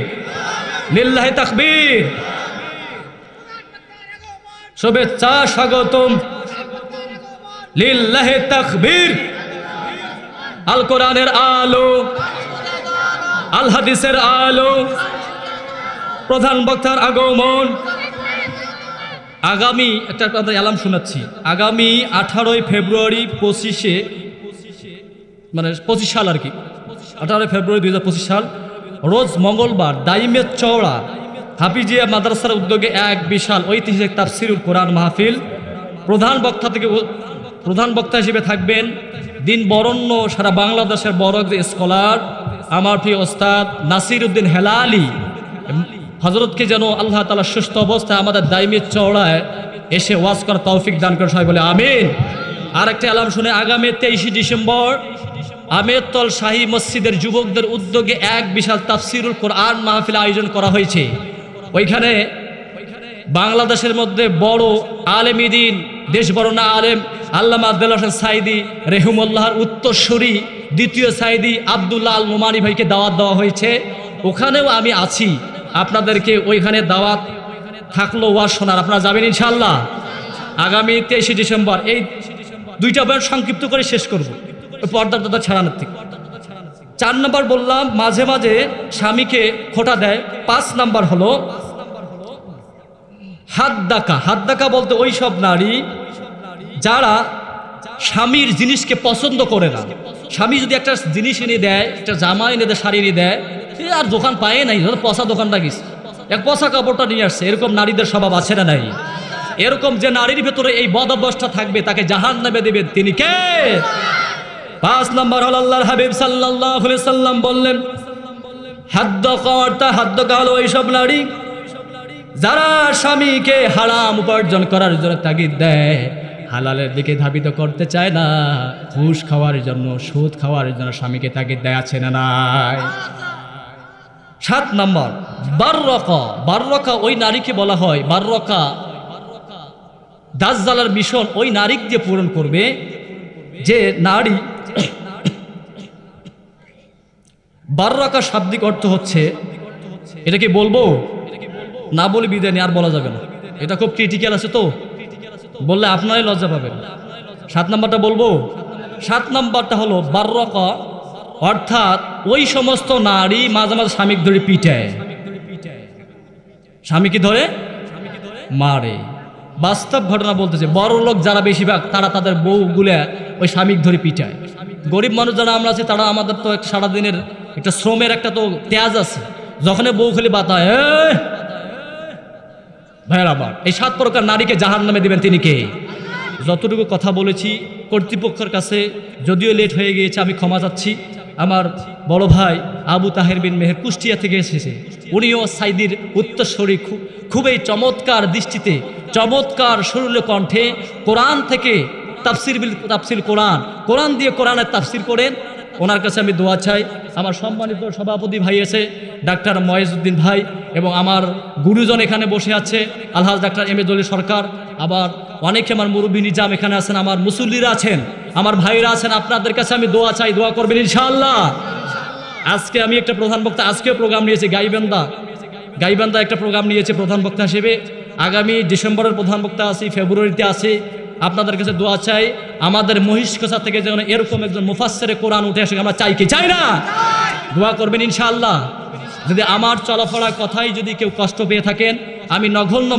লিল্লাহি তাকবীর, শুভেচ্ছা স্বাগতম, লিল্লাহি তাকবীর। আল কোরআনের আলো, আল হাদিসের আলো, প্রধান বক্তার আগমন। আগামী একটা আপনাদের অ্যালার্ম শোনাচ্ছি, আগামী 18 ফেব্রুয়ারি 25 মানে 25 সাল আর কি, 18 ফেব্রুয়ারি 2025 সাল রোজ মঙ্গলবার দাইমের চওড়া হাফিজিয়া মাদ্রাসার উদ্যোগে এক বিশাল ঐতিহাসিক তাফসিরুল কোরআন মাহফিল। প্রধান বক্তা হিসেবে থাকবেন দিন বরণ্য সারা বাংলাদেশের বড় স্কলার আমার প্রিয় ওস্তাদ নাসির উদ্দিন হেলালি। হযরতকে যেন আল্লাহ তাআলা সুস্থ অবস্থায় আমাদের দাইমের চওড়ায় এসে ওয়াজ করার তৌফিক দান করে, সবাই বলে আমিন। আর একটা অ্যালার্ম শুনে, আগামী 23 ডিসেম্বর আমেরতল শাহী মসজিদের যুবকদের উদ্যোগে এক বিশাল তাফসিরুল কোরআন মাহফিল আয়োজন করা হয়েছে। ওইখানে বাংলাদেশের মধ্যে বড় আলেমী দ্বীন, দেশ বরণা আলেম আল্লামা আব্দুল হোসেন সাইদি রহিমুল্লাহর উত্তরসূরি দ্বিতীয় সাইদি আব্দুল্লাহ আল নোমানী ভাইকে দাওয়াত দেওয়া হয়েছে। ওখানেও আমি আছি। আপনাদেরকে ওইখানে দাওয়াত থাকলো ওয়াজ শোনার, আপনারা যাবেন ইনশাআল্লাহ। আগামী 23শে ডিসেম্বর। এই দুইটা বয়ান সংক্ষিপ্ত করে শেষ করব পর্দার দাদা ছাড়ানোর থেকে। 4 নম্বর বললাম মাঝে মাঝে স্বামীকে খোঁটা দেয়। 5 নম্বর হলো হাত ডাকা। হাত ডাকা বলতে ওই সব নারী যারা স্বামীর জিনিসকে পছন্দ করে না। স্বামী যদি একটা জিনিস এনে দেয়, একটা জামা এনে দেয়, শাড়ি এনে দেয়, সে আর দোকান পায় নাই, পচা দোকানটা গেছে, এক পচা কাপড়টা নিয়ে আসছে। এরকম নারীদের স্বভাব আছে না নাই? এরকম যে নারীর ভেতরে এই বদ অভ্যাসটা থাকবে তাকে জাহান্নামে দেবেন তিনি কে? 5 নম্বর হল আল্লাহর হাবিব সাল্লাল্লাহু আলাইহি সাল্লাম বললেন হাদ্দ করতা, হাদ্দ গাল ওইসব নারী যারা স্বামীকে হারাম উপার্জন করার জন্য তাগিদ দেয়, হালালের দিকে ধাবিত করতে চায় না, ঘুষ খাওয়ার জন্য, সুদ খাওয়ার জন্য স্বামীকে তাগিদ দেয়, আছে না নাই? 7 নম্বর বাররকা। বাররকা ওই নারীকে বলা হয়, বাররকা দাজ্জালের মিশন ওই নারী দিয়ে পূরণ করবে যে নারী, বাররকা শাব্দিক অর্থ হচ্ছে, এটা কি বলবো না বলে বিদায় নেই, আর বলা যাবে না, এটা খুব ক্রিটিক্যাল আছে, তো বললে আপনারাই লজ্জা পাবেন। 7 নম্বরটা বলবো। 7 নম্বরটা হলো বাররকা অর্থাৎ ওই সমস্ত নারী মাঝে মাঝে স্বামীকে ধরে পিটায়, স্বামীকে ধরে মারে। বাস্তব ঘটনা বলতেছে, বড় লোক যারা বেশিরভাগ তারা তাদের বউগুলা ওই স্বামীকে ধরে পিটায়। গরিব মানুষ যারা আমরা আছি তারা আমাদের তো সারাদিনের একটা শ্রমের একটা তো তেজ আছে, যখন বউ খালি বাতায় ভাইয়ের আবার। এই 7 প্রকার নারীকে জাহান্নামে দিবেন তিনি কে? যতটুকু কথা বলেছি কর্তৃপক্ষের কাছে যদিও লেট হয়ে গিয়েছে, আমি ক্ষমা চাচ্ছি। আমার বড় ভাই আবু তাহের বিন মেহের কুষ্টিয়া থেকে এসেছে, উনিও সাইদির উত্তরস্বরী, খুবই চমৎকার দৃষ্টিতে, চমৎকার সুরেল কণ্ঠে কোরআন থেকে তাফসির কোরআন দিয়ে কোরআনের তাফসির করেন। ওনার কাছে আমি দোয়া চাই। আমার সম্মানিত সভাপতি ভাই আছে ডাক্তার ময়েজউদ্দিন ভাই, এবং আমার গুরুজন এখানে বসে আছে আলহাজ ডাক্তার এম এ দলিল সরকার, আবার অনেকে আমার মুরব্বী নিজাম এখানে আছেন, আমার মুসল্লিরা আছেন, আমার ভাইরা আছেন। আপনাদের কাছে আমি দোয়া চাই, দোয়া করবেন ইনশাআল্লাহ। আজকে আমি একটা প্রধান বক্তা, আজকেও প্রোগ্রাম নিয়েছি গাইবান্ধা একটা প্রোগ্রাম নিয়েছে প্রধান বক্তা হিসেবে। আগামী ডিসেম্বরের প্রধান বক্তা আছি, ফেব্রুয়ারিতে আছে। আপনাদের কাছে দোয়া চাই আমাদের মহিষকোষা থেকে যেন এরকম একজন মুফাসসিরে কোরআন উঠে আসে, আমরা চাই কি চাই না? দোয়া করবেন ইনশাআল্লাহ। যদি আমার চলাফেরা কথাই যদি কেউ কষ্ট পেয়ে থাকেন, আমি নগণ্য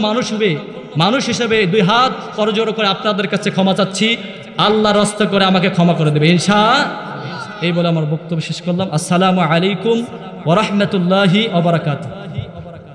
মানুষ হিসেবে 2 হাত করজোড়ো করে আপনাদের কাছে ক্ষমা চাচ্ছি। আল্লাহর রাস্তা করে আমাকে ক্ষমা করে দেবে ইনশাআল্লাহ। এই বলে আমার বক্তব্য শেষ করলাম। আসসালামু আলাইকুম ওয়া রাহমাতুল্লাহি ওয়া বারাকাতুহু।